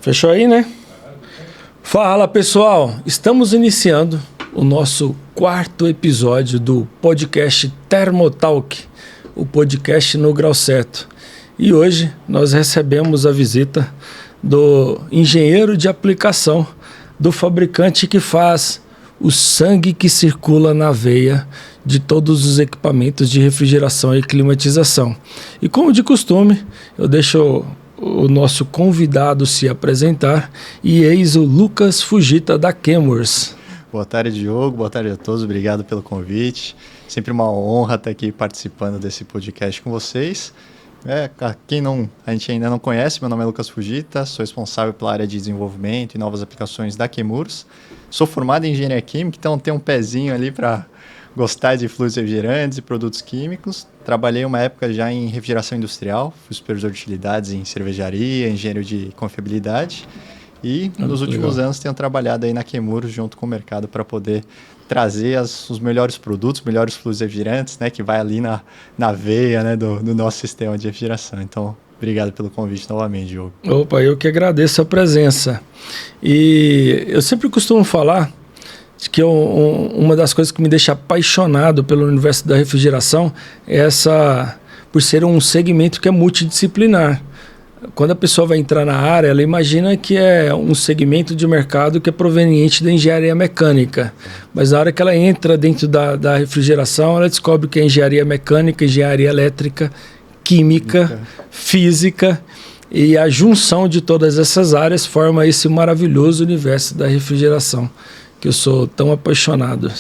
Fechou aí, né? Fala, pessoal! Estamos iniciando o nosso quarto episódio do podcast Thermotalk, o podcast no grau certo. E hoje nós recebemos a visita do engenheiro de aplicação do fabricante que faz o sangue que circula na veia de todos os equipamentos de refrigeração e climatização. E como de costume, eu deixo o nosso convidado se apresentar e eis o Lucas Fujita da Chemours. Boa tarde, Diogo. Boa tarde a todos. Obrigado pelo convite. Sempre uma honra estar aqui participando desse podcast com vocês. A gente ainda não conhece, meu nome é Lucas Fujita, sou responsável pela área de desenvolvimento e novas aplicações da Chemours. Sou formado em engenharia química, então tenho um pezinho ali para gostar de fluidos refrigerantes e produtos químicos. Trabalhei uma época já em refrigeração industrial, fui supervisor de utilidades em cervejaria, engenheiro de confiabilidade. E nos últimos anos tenho trabalhado aí na Chemours junto com o mercado para poder trazer os melhores produtos, melhores fluidos refrigerantes, né, que vai ali na veia, né, do nosso sistema de refrigeração. Então, obrigado pelo convite novamente, Diogo. Opa, eu que agradeço a presença. E eu sempre costumo falar que uma das coisas que me deixa apaixonado pelo universo da refrigeração é por ser um segmento que é multidisciplinar. Quando a pessoa vai entrar na área, ela imagina que é um segmento de mercado que é proveniente da engenharia mecânica. Mas na hora que ela entra dentro da refrigeração, ela descobre que é engenharia mecânica, engenharia elétrica, química, física. E a junção de todas essas áreas forma esse maravilhoso universo da refrigeração, que eu sou tão apaixonado.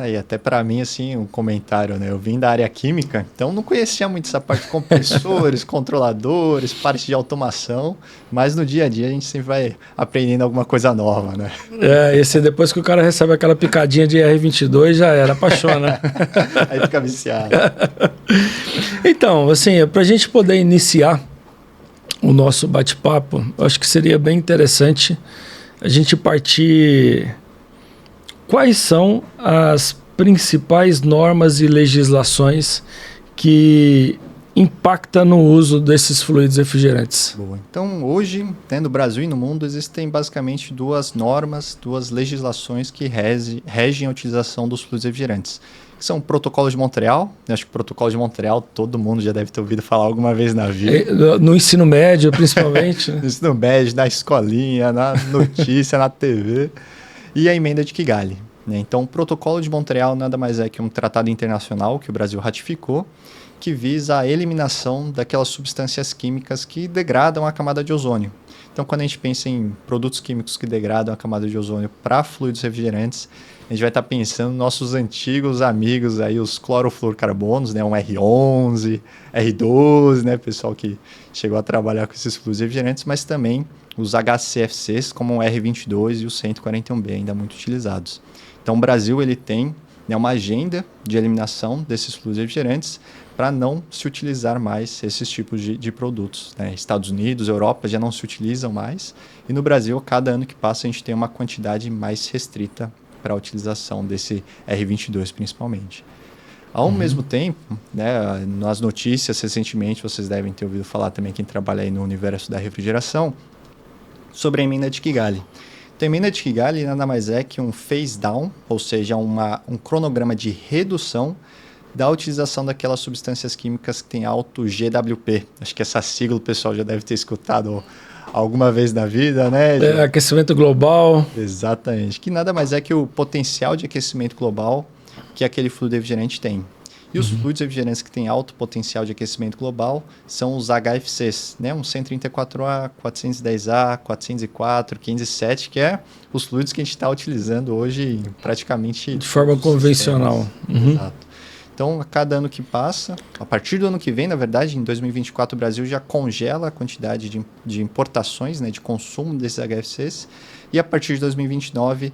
E até para mim, assim, um comentário, né? Eu vim da área química, então não conhecia muito essa parte de compressores, controladores, parte de automação, mas no dia a dia a gente sempre vai aprendendo alguma coisa nova, né? Depois que o cara recebe aquela picadinha de R22, já era, apaixona. Aí fica viciado. Então, assim, para a gente poder iniciar o nosso bate-papo, eu acho que seria bem interessante a gente partir. Quais são as principais normas e legislações que impactam no uso desses fluidos refrigerantes? Boa. Então, hoje, no Brasil e no mundo, existem basicamente duas normas, duas legislações que regem a utilização dos fluidos refrigerantes. São o Protocolo de Montreal. Eu acho que o Protocolo de Montreal todo mundo já deve ter ouvido falar alguma vez na vida. No ensino médio, principalmente. No ensino médio, na escolinha, na notícia, na TV. E a emenda de Kigali. Então, o Protocolo de Montreal nada mais é que um tratado internacional que o Brasil ratificou, que visa a eliminação daquelas substâncias químicas que degradam a camada de ozônio. Então, quando a gente pensa em produtos químicos que degradam a camada de ozônio para fluidos refrigerantes, a gente vai estar pensando nos nossos antigos amigos, aí, os clorofluorcarbonos, né, um R11, R12, né, pessoal que chegou a trabalhar com esses fluidos refrigerantes, mas também os HCFCs, como o R22 e o 141B, ainda muito utilizados. Então, o Brasil ele tem, né, uma agenda de eliminação desses fluidos refrigerantes para não se utilizar mais esses tipos de produtos, né? Estados Unidos, Europa já não se utilizam mais, e no Brasil, cada ano que passa, a gente tem uma quantidade mais restrita para a utilização desse R22 principalmente. Ao mesmo tempo, né, nas notícias recentemente, vocês devem ter ouvido falar também, quem trabalha aí no universo da refrigeração, sobre a emenda de Kigali. Então, a emenda de Kigali nada mais é que um phase down, ou seja, um cronograma de redução da utilização daquelas substâncias químicas que têm alto GWP. Acho que essa sigla o pessoal já deve ter escutado alguma vez na vida, né? Aquecimento global. Exatamente. Que nada mais é que o potencial de aquecimento global que aquele fluido refrigerante tem. E os fluidos refrigerantes que têm alto potencial de aquecimento global são os HFCs, né? Um 134A, 410A, 404, 507, que é os fluidos que a gente está utilizando hoje praticamente de forma convencional. Exato. Então, a cada ano que passa, a partir do ano que vem, na verdade, em 2024, o Brasil já congela a quantidade de importações, né, de consumo desses HFCs, e a partir de 2029,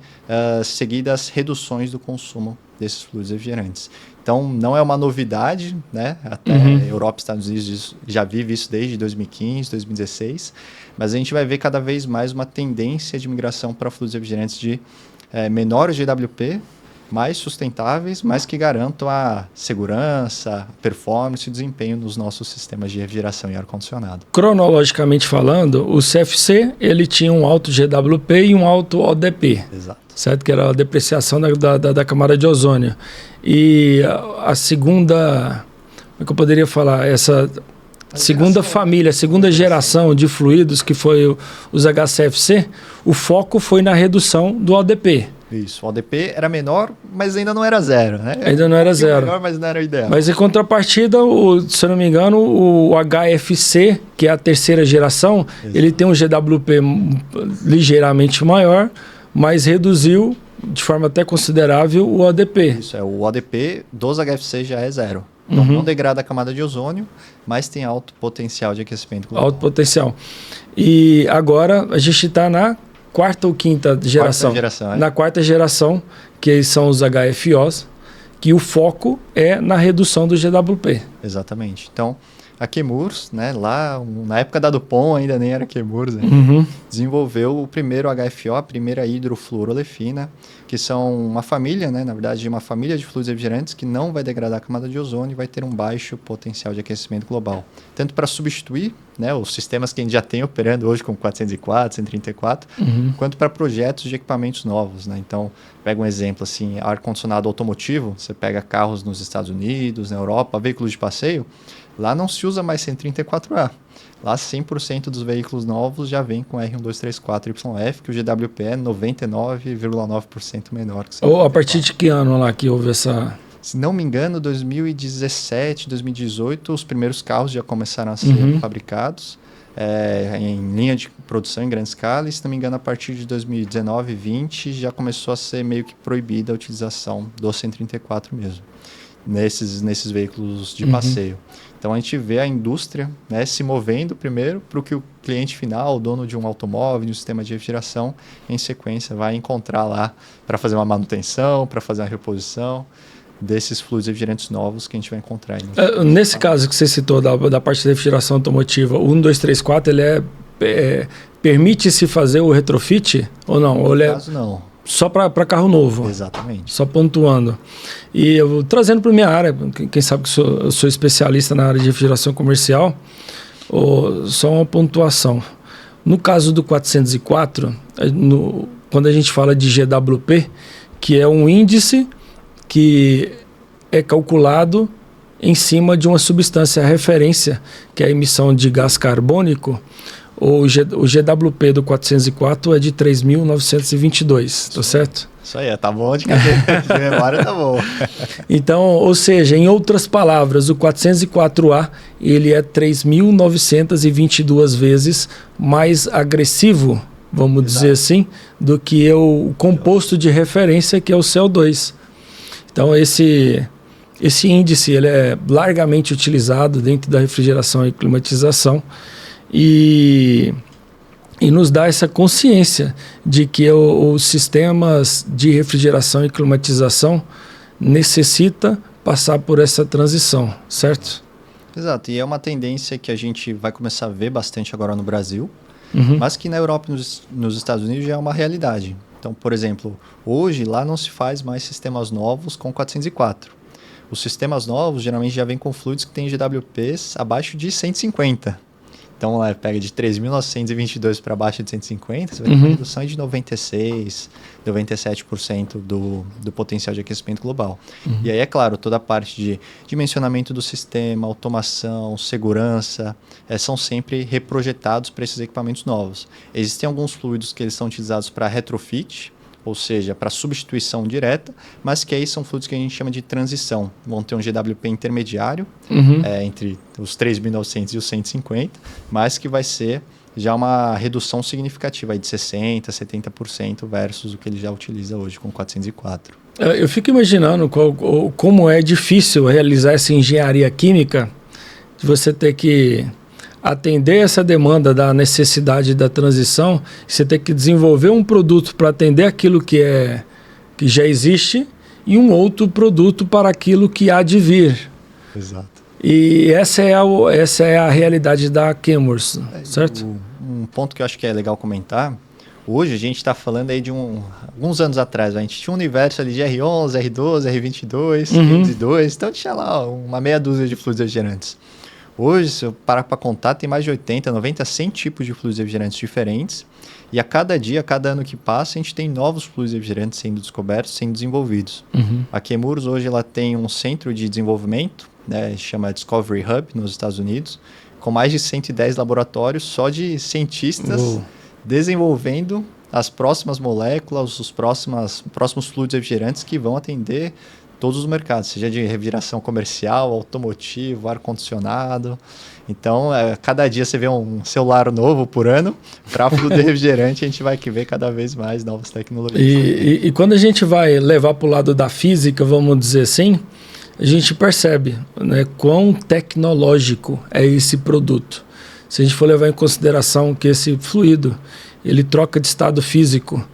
seguidas reduções do consumo desses fluidos refrigerantes. Então, não é uma novidade, né? Até Europa e Estados Unidos já vive isso desde 2015, 2016, mas a gente vai ver cada vez mais uma tendência de migração para fluidos refrigerantes de menor GWP, mais sustentáveis, mas que garantam a segurança, performance e desempenho dos nossos sistemas de refrigeração e ar-condicionado. Cronologicamente falando, o CFC ele tinha um alto GWP e um alto ODP. Exato. Certo? Que era a depreciação da camada de ozônio. E a segunda, como é que eu poderia falar? Essa segunda família, segunda geração de fluidos, que foi os HCFC, o foco foi na redução do ODP. Isso, o ODP era menor, mas ainda não era zero, né? Ainda não era zero. Menor, mas não era o ideal. Mas em contrapartida, se eu não me engano, o HFC, que é a terceira geração, exato, ele tem um GWP ligeiramente maior, mas reduziu de forma até considerável o ODP. Isso, o ODP dos HFC já é zero. Então não degrada a camada de ozônio, mas tem alto potencial de aquecimento global. Alto potencial. E agora a gente está na quarta ou quinta geração. Na quarta geração, que são os HFOs, que o foco é na redução do GWP. Exatamente. Então, a Chemours, né, lá na época da Dupont, ainda nem era Chemours, né, desenvolveu o primeiro HFO, a primeira hidrofluorolefina, que são uma família, né, na verdade, uma família de fluidos refrigerantes que não vai degradar a camada de ozônio e vai ter um baixo potencial de aquecimento global. Tanto para substituir, né, os sistemas que a gente já tem operando hoje com 404, 134, quanto para projetos de equipamentos novos, né? Então, pega um exemplo assim, ar-condicionado automotivo, você pega carros nos Estados Unidos, na Europa, veículos de passeio, lá não se usa mais 134A. Lá 100% dos veículos novos já vem com R1234YF, que o GWP é 99,9% menor que o 134. Ou a partir de que ano lá que houve essa... Se não me engano, 2017, 2018, os primeiros carros já começaram a ser fabricados em linha de produção em grande escala. E, se não me engano, a partir de 2019, 2020, já começou a ser meio que proibida a utilização do 134 mesmo, nesses veículos de passeio. Então, a gente vê a indústria, né, se movendo primeiro para o que o cliente final, o dono de um automóvel, de um sistema de refrigeração, em sequência vai encontrar lá para fazer uma manutenção, para fazer uma reposição desses fluidos refrigerantes novos que a gente vai encontrar. Nesse caso que você citou da parte da refrigeração automotiva, o 1234, ele permite-se fazer o retrofit ou não? No caso, não. Só para carro novo. Exatamente. Só pontuando. E eu trazendo para minha área, quem sabe que eu sou especialista na área de refrigeração comercial, só uma pontuação. No caso do 404, quando a gente fala de GWP, que é um índice que é calculado em cima de uma substância referência, que é a emissão de gás carbônico, o GWP do 404 é de 3.922, tá certo? Isso aí, tá bom de cabeça, de memória tá bom. Então, ou seja, em outras palavras, o 404A ele é 3.922 vezes mais agressivo, vamos dizer assim, do que o composto de referência, que é o CO2. Então, esse índice ele é largamente utilizado dentro da refrigeração e climatização e nos dá essa consciência de que os sistemas de refrigeração e climatização necessitam passar por essa transição, certo? Exato, e é uma tendência que a gente vai começar a ver bastante agora no Brasil, mas que na Europa e nos Estados Unidos já é uma realidade. Então, por exemplo, hoje lá não se faz mais sistemas novos com 404. Os sistemas novos geralmente já vêm com fluidos que têm GWPs abaixo de 150. Então, lá pega de 3.922 para baixo de 150, você vai ter uma redução de 96%, 97% do potencial de aquecimento global. E aí, é claro, toda a parte de dimensionamento do sistema, automação, segurança, são sempre reprojetados para esses equipamentos novos. Existem alguns fluidos que eles são utilizados para retrofit, ou seja, para substituição direta, mas que aí são fluidos que a gente chama de transição. Vão ter um GWP intermediário entre os 3.900 e os 150, mas que vai ser já uma redução significativa aí de 60%, 70% versus o que ele já utiliza hoje com 404. Eu fico imaginando como é difícil realizar essa engenharia química, de você ter que atender essa demanda da necessidade da transição, você tem que desenvolver um produto para atender aquilo que já existe e um outro produto para aquilo que há de vir. Exato. E essa é a realidade da Chemours, certo? Um ponto que eu acho que é legal comentar, Hoje a gente está falando aí de alguns anos atrás, a gente tinha um universo ali de R11, R12, R22, R202, então tinha lá uma meia dúzia de fluidos refrigerantes. Hoje, se eu parar para contar, tem mais de 80, 90, 100 tipos de fluidos refrigerantes diferentes. E a cada dia, a cada ano que passa, a gente tem novos fluidos refrigerantes sendo descobertos, sendo desenvolvidos. A Chemours hoje ela tem um centro de desenvolvimento, né, chama Discovery Hub, nos Estados Unidos, com mais de 110 laboratórios só de cientistas desenvolvendo as próximas moléculas, os próximos fluidos refrigerantes que vão atender todos os mercados, seja de refrigeração comercial, automotivo, ar-condicionado. Então, cada dia você vê um celular novo por ano. Para fluido refrigerante, a gente vai ver cada vez mais novas tecnologias. E quando a gente vai levar para o lado da física, vamos dizer assim, a gente percebe, né, quão tecnológico é esse produto. Se a gente for levar em consideração que esse fluido, ele troca de estado físico,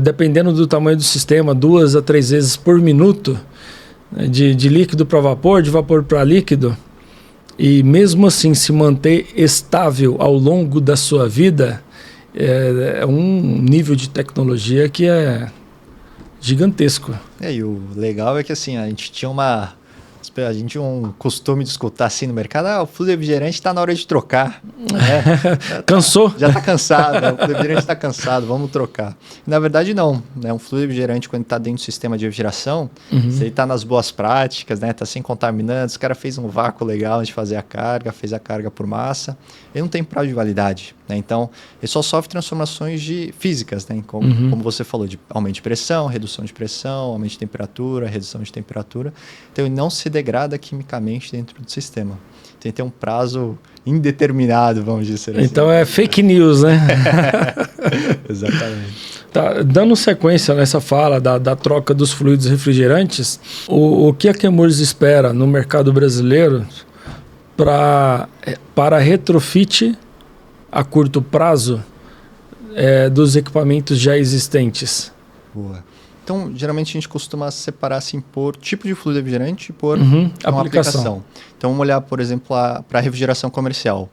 dependendo do tamanho do sistema, 2 a 3 vezes por minuto, né, de líquido para vapor, de vapor para líquido, e mesmo assim se manter estável ao longo da sua vida, é um nível de tecnologia que é gigantesco. E o legal é que assim, a gente tinha um costume de escutar assim no mercado, o fluido refrigerante está na hora de trocar. Né? Cansou? Já está cansado, né? O fluido refrigerante está cansado, vamos trocar. Na verdade, não. Né? Um fluido refrigerante, quando está dentro do sistema de refrigeração, se ele está nas boas práticas, né? Está sem contaminantes, o cara fez um vácuo legal de fazer a carga, fez a carga por massa, ele não tem prazo de validade. Né? Então, ele só sofre transformações físicas, né? Como você falou, de aumento de pressão, redução de pressão, aumento de temperatura, redução de temperatura. Então, ele não se degrada quimicamente dentro do sistema. Tem que ter um prazo indeterminado, vamos dizer assim. Então é fake news, né? Exatamente. Tá, dando sequência nessa fala da troca dos fluidos refrigerantes, o que a Chemours espera no mercado brasileiro para retrofit a curto prazo dos equipamentos já existentes? Boa. Então, geralmente a gente costuma separar assim por tipo de fluido refrigerante e por uma aplicação. Então, vamos olhar, por exemplo, para a refrigeração comercial.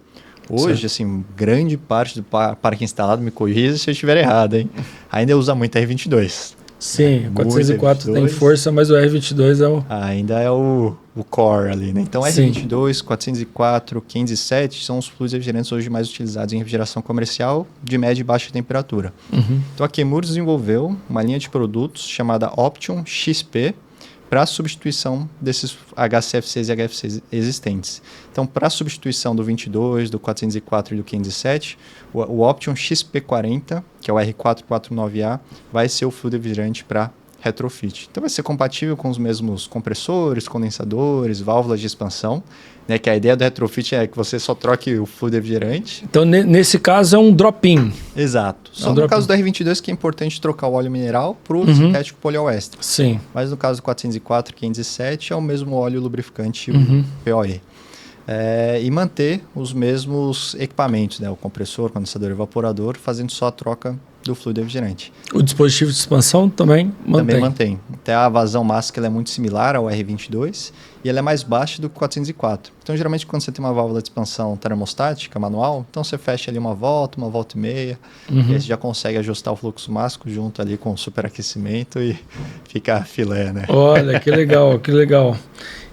Hoje, assim, grande parte do parque instalado, me corrija se eu estiver errado, hein? Ainda usa muito R22. Sim, 404 tem força, mas o R22 é o... Ainda é o core ali, né? Então, R22, 404, 507 são os fluidos refrigerantes hoje mais utilizados em refrigeração comercial de média e baixa temperatura. Então, a Chemours desenvolveu uma linha de produtos chamada Option XP para a substituição desses HCFCs e HFCs existentes. Então, para a substituição do 22, do 404 e do 507, o Option XP40, que é o R449A, vai ser o fluido refrigerante para retrofit. Então, vai ser compatível com os mesmos compressores, condensadores, válvulas de expansão, né, que a ideia do retrofit é que você só troque o fluido refrigerante. Então, nesse caso, é um drop-in. Exato. Só no caso do R22 que é importante trocar o óleo mineral para o sintético poliéster. Sim. Mas no caso do 404 e 507 é o mesmo óleo lubrificante, o POE. E manter os mesmos equipamentos, né, o compressor, condensador e evaporador, fazendo só a troca do fluido refrigerante. O dispositivo de expansão também mantém? Também mantém. Até a vazão máxima ela é muito similar ao R22 e ela é mais baixa do que o 404. Então, geralmente, quando você tem uma válvula de expansão termostática, manual, então você fecha ali uma volta e meia, e aí você já consegue ajustar o fluxo máximo junto ali com o superaquecimento e fica filé, né? Olha, que legal, que legal.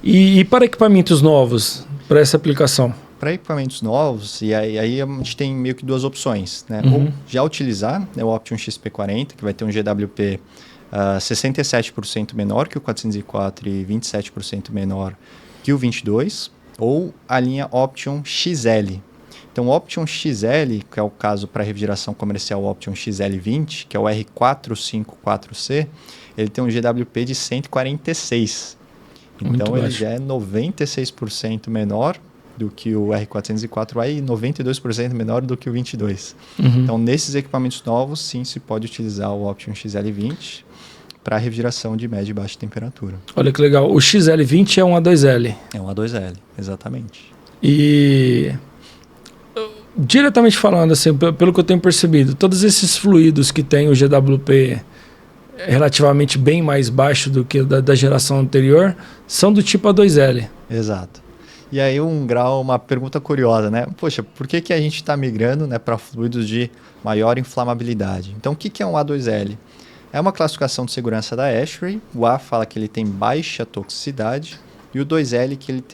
E para equipamentos novos, para essa aplicação? Para equipamentos novos, e aí a gente tem meio que duas opções, né? Ou já utilizar, né, o Option XP40, que vai ter um GWP 67% menor que o 404 e 27% menor que o 22, ou a linha Option XL. Então, o Option XL, que é o caso para refrigeração comercial, o Option XL20, que é o R454C, ele tem um GWP de 146. Então, ele já é 96% menor do que o R404A e 92% menor do que o 22. Então, nesses equipamentos novos, sim, se pode utilizar o Option XL20 para refrigeração de média e baixa temperatura. Olha que legal. O XL20 é um A2L. É um A2L, exatamente. E, diretamente falando, assim, pelo que eu tenho percebido, todos esses fluidos que têm o GWP relativamente bem mais baixo do que da geração anterior são do tipo A2L. Exato. E aí uma pergunta curiosa, né? Poxa, por que a gente está migrando, né, para fluidos de maior inflamabilidade. Então, o que é um A2L? É uma classificação de segurança da ASHRAE. O A fala que ele tem baixa toxicidade e o 2L que ele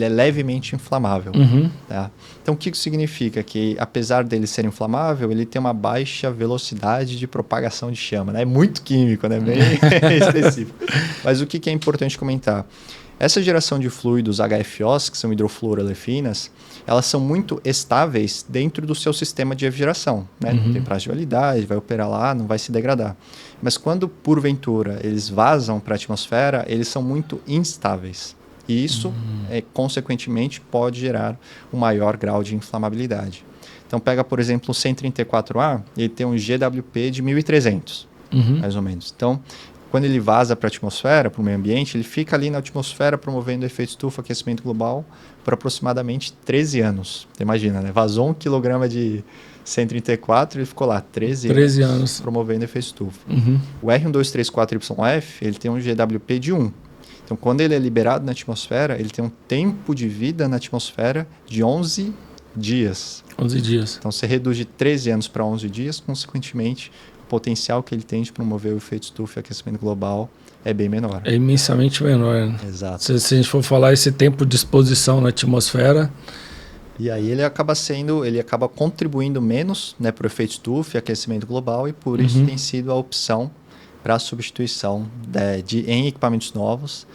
é levemente inflamável. Tá? Então, o que isso significa? Que, apesar dele ser inflamável, ele tem uma baixa velocidade de propagação de chama. Né? É muito químico, né? Bem específico. Mas o que é importante comentar? Essa geração de fluidos HFOs, que são hidrofluorolefinas, elas são muito estáveis dentro do seu sistema de refrigeração. Né? Tem prazo de validade, vai operar lá, não vai se degradar. Mas quando, porventura, eles vazam para a atmosfera, eles são muito instáveis. E isso, consequentemente, pode gerar um maior grau de inflamabilidade. Então, pega, por exemplo, o 134A, ele tem um GWP de 1.300, mais ou menos. Então, quando ele vaza para a atmosfera, para o meio ambiente, ele fica ali na atmosfera promovendo efeito estufa, aquecimento global, por aproximadamente 13 anos. Você imagina, né? Vazou 1 quilograma de 134 e ele ficou lá 13 anos promovendo efeito estufa. O R1234YF, ele tem um GWP de 1. Então, quando ele é liberado na atmosfera, ele tem um tempo de vida na atmosfera de 11 dias. 11 dias. Então, você reduz de 13 anos para 11 dias, consequentemente, o potencial que ele tem de promover o efeito estufa e aquecimento global é bem menor. É imensamente menor. Né? Exato. Se a gente for falar esse tempo de exposição na atmosfera... E aí ele acaba contribuindo menos, né, para o efeito estufa e aquecimento global, e por isso tem sido a opção para a substituição em equipamentos novos,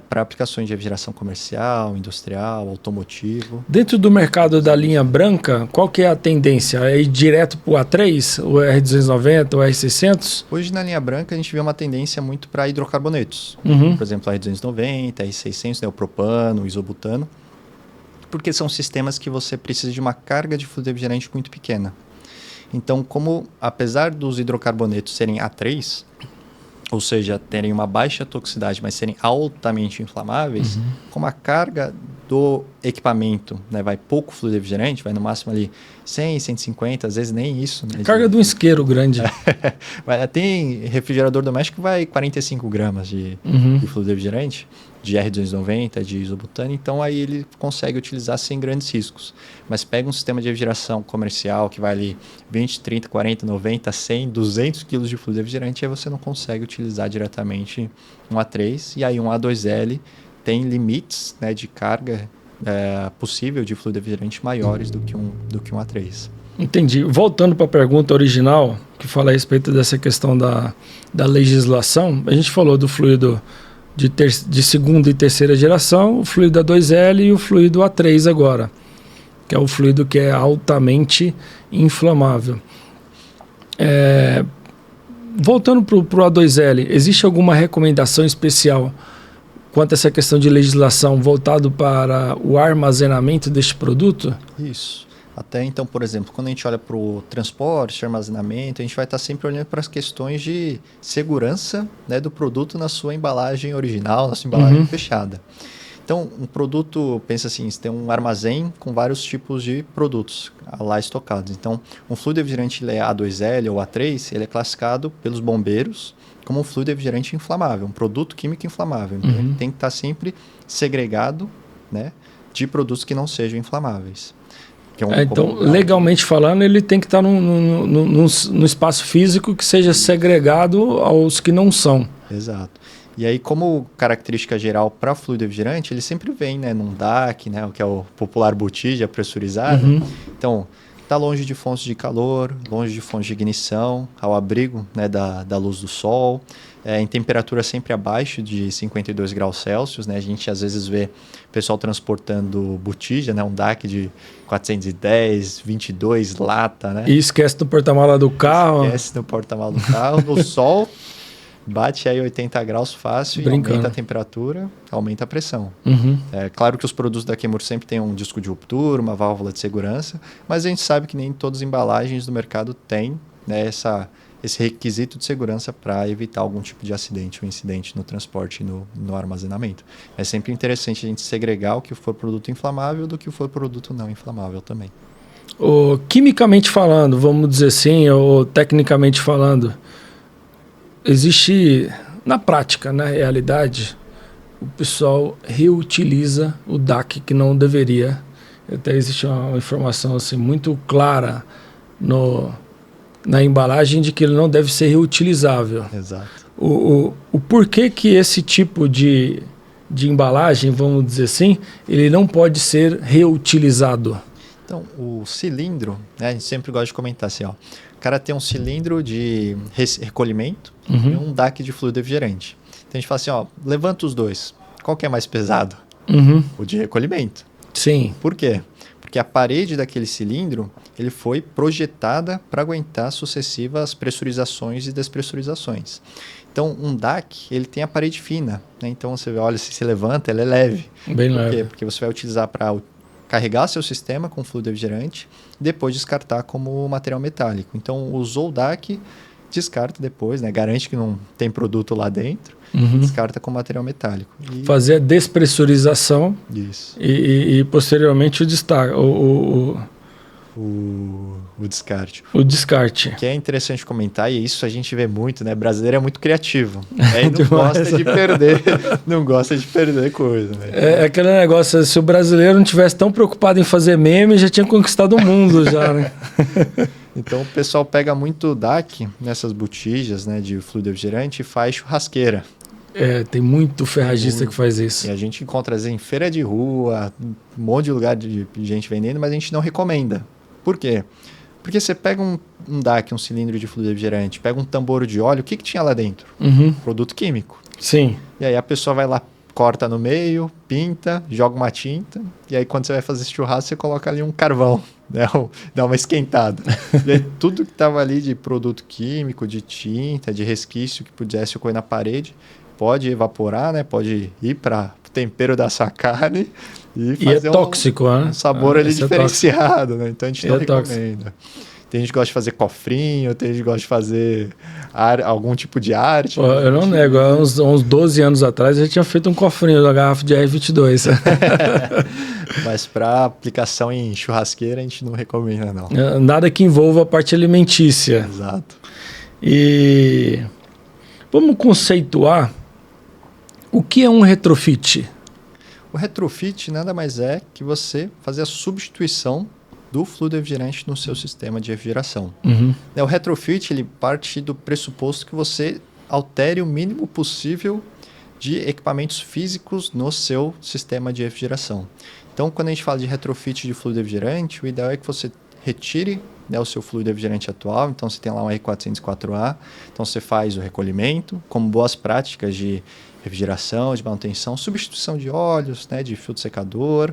para aplicações de refrigeração comercial, industrial, automotivo. Dentro do mercado da linha branca, qual que é a tendência? É ir direto para o A3, o R290, o R600? Hoje na linha branca a gente vê uma tendência muito para hidrocarbonetos. Por exemplo, o R290, R600, né, o propano, o isobutano. Porque são sistemas que você precisa de uma carga de fluido refrigerante muito pequena. Então, apesar dos hidrocarbonetos serem A3, ou seja, terem uma baixa toxicidade, mas serem altamente inflamáveis, como a carga do equipamento, né, vai pouco fluido refrigerante, vai no máximo ali 100, 150, às vezes nem isso. Né, carga de um isqueiro grande. Tem refrigerador doméstico que vai 45 gramas de fluido refrigerante, de R290, de isobutano, então aí ele consegue utilizar sem grandes riscos. Mas pega um sistema de refrigeração comercial que vai ali 20, 30, 40, 90, 100, 200 quilos de fluido refrigerante, aí você não consegue utilizar diretamente um A3, e aí um A2L tem limites, né, de carga possível de fluido refrigerante maiores do que um A3. Entendi. Voltando para a pergunta original, que fala a respeito dessa questão da legislação, a gente falou do fluido de segunda e terceira geração, o fluido A2L e o fluido A3 agora, que é o fluido que é altamente inflamável. Voltando para o A2L, existe alguma recomendação especial quanto a essa questão de legislação voltado para o armazenamento deste produto? Isso. Até então, por exemplo, quando a gente olha para o transporte, armazenamento, a gente vai estar sempre olhando para as questões de segurança, né, do produto na sua embalagem original, na sua embalagem fechada. Então, um produto, pensa assim, você tem um armazém com vários tipos de produtos lá estocados. Então, um fluido refrigerante A2L ou A3, ele é classificado pelos bombeiros como um fluido refrigerante inflamável, um produto químico inflamável. Então, ele tem que estar sempre segregado, né, de produtos que não sejam inflamáveis. Então, legalmente falando, ele tem que estar no espaço físico que seja segregado aos que não são. Exato. E aí, como característica geral para fluido refrigerante, ele sempre vem, né, num DAC, né, que é o popular botija pressurizada. Então, está longe de fontes de calor, longe de fontes de ignição, ao abrigo, né, da luz do sol, em temperatura sempre abaixo de 52 graus Celsius. Né? A gente às vezes vê o pessoal transportando botija, né, um DAC de 410, 22, lata. Né? E esquece no porta-mala do carro. Esquece no porta-mala do carro, no sol, bate aí 80 graus fácil. Brincando. E aumenta a temperatura, aumenta a pressão. É claro que os produtos da Kenmore sempre têm um disco de ruptura, uma válvula de segurança, mas a gente sabe que nem todas as embalagens do mercado têm, né, esse requisito de segurança para evitar algum tipo de acidente ou incidente no transporte e no armazenamento. É sempre interessante a gente segregar o que for produto inflamável do que for produto não inflamável também. Quimicamente falando, vamos dizer assim, ou tecnicamente falando, existe, na prática, na realidade, o pessoal reutiliza o DAC que não deveria. Até existe uma informação assim, muito clara na embalagem de que ele não deve ser reutilizável. Exato. O porquê que esse tipo de embalagem, vamos dizer assim, ele não pode ser reutilizado? Então, o cilindro, né, a gente sempre gosta de comentar assim, ó, o cara tem um cilindro de recolhimento e um DAC de fluido refrigerante. Então a gente fala assim, ó, levanta os dois. Qual que é mais pesado? O de recolhimento. Sim. Por quê? Porque a parede daquele cilindro ele foi projetada para aguentar sucessivas pressurizações e despressurizações. Então, um DAC ele tem a parede fina, né? Então, você olha, se levanta, ela é leve. Bem Por leve. quê? Porque você vai utilizar para carregar seu sistema com fluido refrigerante e depois descartar como material metálico. Então, usou o DAC, descarta depois, né? Garante que não tem produto lá dentro, descarta com material metálico. E... fazer a despressurização. Isso. E posteriormente o descarte. O descarte. Que é interessante comentar, e isso a gente vê muito, né? Brasileiro é muito criativo. Aí não gosta de perder, não gosta de perder coisa, né? É aquele negócio, se o brasileiro não tivesse tão preocupado em fazer meme, já tinha conquistado o mundo já, né? Então o pessoal pega muito DAC nessas botijas, né, de fluido refrigerante e faz churrasqueira. Tem muito ferragista que faz isso. E a gente encontra às vezes em feira de rua, um monte de lugar de gente vendendo, mas a gente não recomenda. Por quê? Porque você pega um DAC, um cilindro de fluido refrigerante, pega um tambor de óleo, o que tinha lá dentro? Produto químico. Sim. E aí a pessoa vai lá, corta no meio, pinta, joga uma tinta, e aí quando você vai fazer esse churrasco, você coloca ali um carvão, né? Dá uma esquentada. E aí tudo que estava ali de produto químico, de tinta, de resquício que pudesse ocorrer na parede, pode evaporar, né? Pode ir para o tempero da sua carne e fazer tóxico, um sabor ali diferenciado, né? Então a gente não recomenda. Tem gente que gosta de fazer cofrinho, tem gente que gosta de fazer algum tipo de arte. Eu não nego, há uns 12 anos atrás eu já tinha feito um cofrinho da garrafa de R22. Mas para aplicação em churrasqueira a gente não recomenda, não. Nada que envolva a parte alimentícia. Exato. E vamos conceituar o que é um retrofit? O retrofit nada mais é que você fazer a substituição do fluido refrigerante no seu sistema de refrigeração. O retrofit ele parte do pressuposto que você altere o mínimo possível de equipamentos físicos no seu sistema de refrigeração. Então, quando a gente fala de retrofit de fluido refrigerante, o ideal é que você retire, né, o seu fluido refrigerante atual. Então, você tem lá um R404A, então você faz o recolhimento, como boas práticas de refrigeração, de manutenção, substituição de óleos, né, de filtro secador,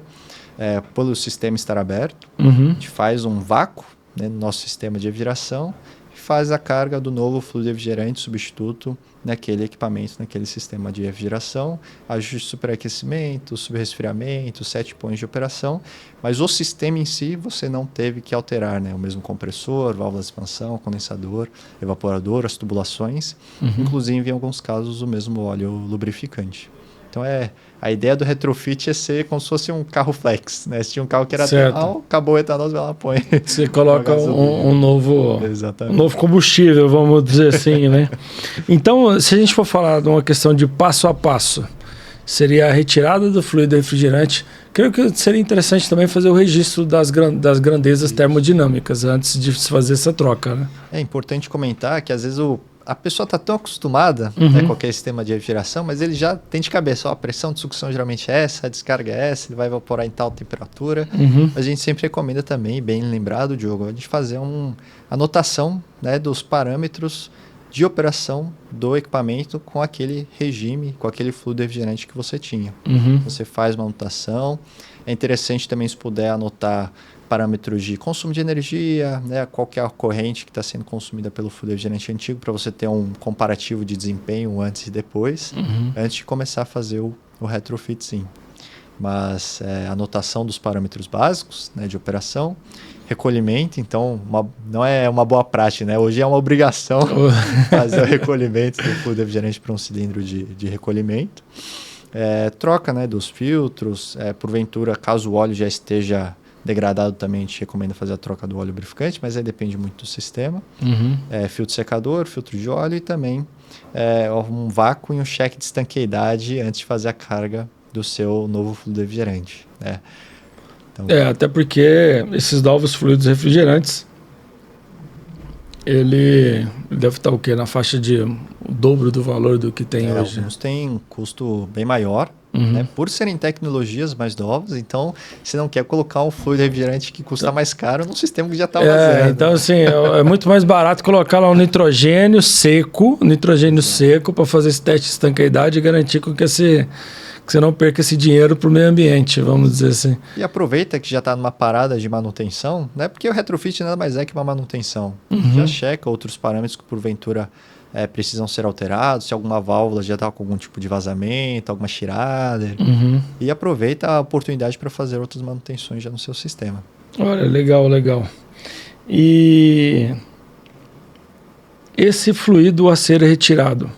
pelo sistema estar aberto. A gente faz um vácuo, né, no nosso sistema de refrigeração e faz a carga do novo fluido refrigerante substituto naquele equipamento, naquele sistema de refrigeração, ajuste de superaquecimento, subresfriamento, 7 pontos de operação, mas o sistema em si você não teve que alterar, né? O mesmo compressor, válvulas de expansão, condensador, evaporador, as tubulações, inclusive em alguns casos o mesmo óleo lubrificante. Então a ideia do retrofit é ser como se fosse um carro flex, né? Se tinha um carro que era etanol, acabou o etanol, você vai lá, põe. Você coloca um novo combustível, vamos dizer assim, né? Então, se a gente for falar de uma questão de passo a passo, seria a retirada do fluido refrigerante. Creio que seria interessante também fazer o registro das grandezas termodinâmicas antes de se fazer essa troca, né? É importante comentar que às vezes a pessoa está tão acostumada, né, com aquele sistema de refrigeração, mas ele já tem de cabeça, a pressão de sucção geralmente é essa, a descarga é essa, ele vai evaporar em tal temperatura. A gente sempre recomenda também, bem lembrado, Diogo, a gente fazer uma anotação, né, dos parâmetros de operação do equipamento com aquele regime, com aquele fluido refrigerante que você tinha. Você faz uma anotação. É interessante também, se puder, anotar parâmetros de consumo de energia, né, qual que é a corrente que está sendo consumida pelo fluido refrigerante antigo, para você ter um comparativo de desempenho antes e depois, antes de começar a fazer o retrofit, sim. Mas anotação dos parâmetros básicos, né, de operação, recolhimento, então não é uma boa prática, né? Hoje é uma obrigação fazer o recolhimento do fluido refrigerante para um cilindro de recolhimento. Troca, né, dos filtros, porventura, caso o óleo já esteja degradado, também a gente recomenda fazer a troca do óleo lubrificante, mas aí depende muito do sistema. Filtro secador, filtro de óleo e também um vácuo e um cheque de estanqueidade antes de fazer a carga do seu novo fluido refrigerante, né? Então, até porque esses novos fluidos refrigerantes, Ele deve estar o quê? Na faixa de o dobro do valor do que tem hoje. Alguns têm um custo bem maior, né? Por serem tecnologias mais novas, então você não quer colocar um fluido refrigerante que custa mais caro num sistema que já está vazando. Então, assim, é muito mais barato colocar lá um nitrogênio seco para fazer esse teste de estanqueidade e garantir que você não perca esse dinheiro para o meio ambiente, vamos dizer assim. E aproveita que já está numa parada de manutenção, né? Porque o retrofit nada mais é que uma manutenção. Já checa outros parâmetros que porventura precisam ser alterados, se alguma válvula já está com algum tipo de vazamento, alguma Schrader. E aproveita a oportunidade para fazer outras manutenções já no seu sistema. Olha, legal. E esse fluido a ser retirado,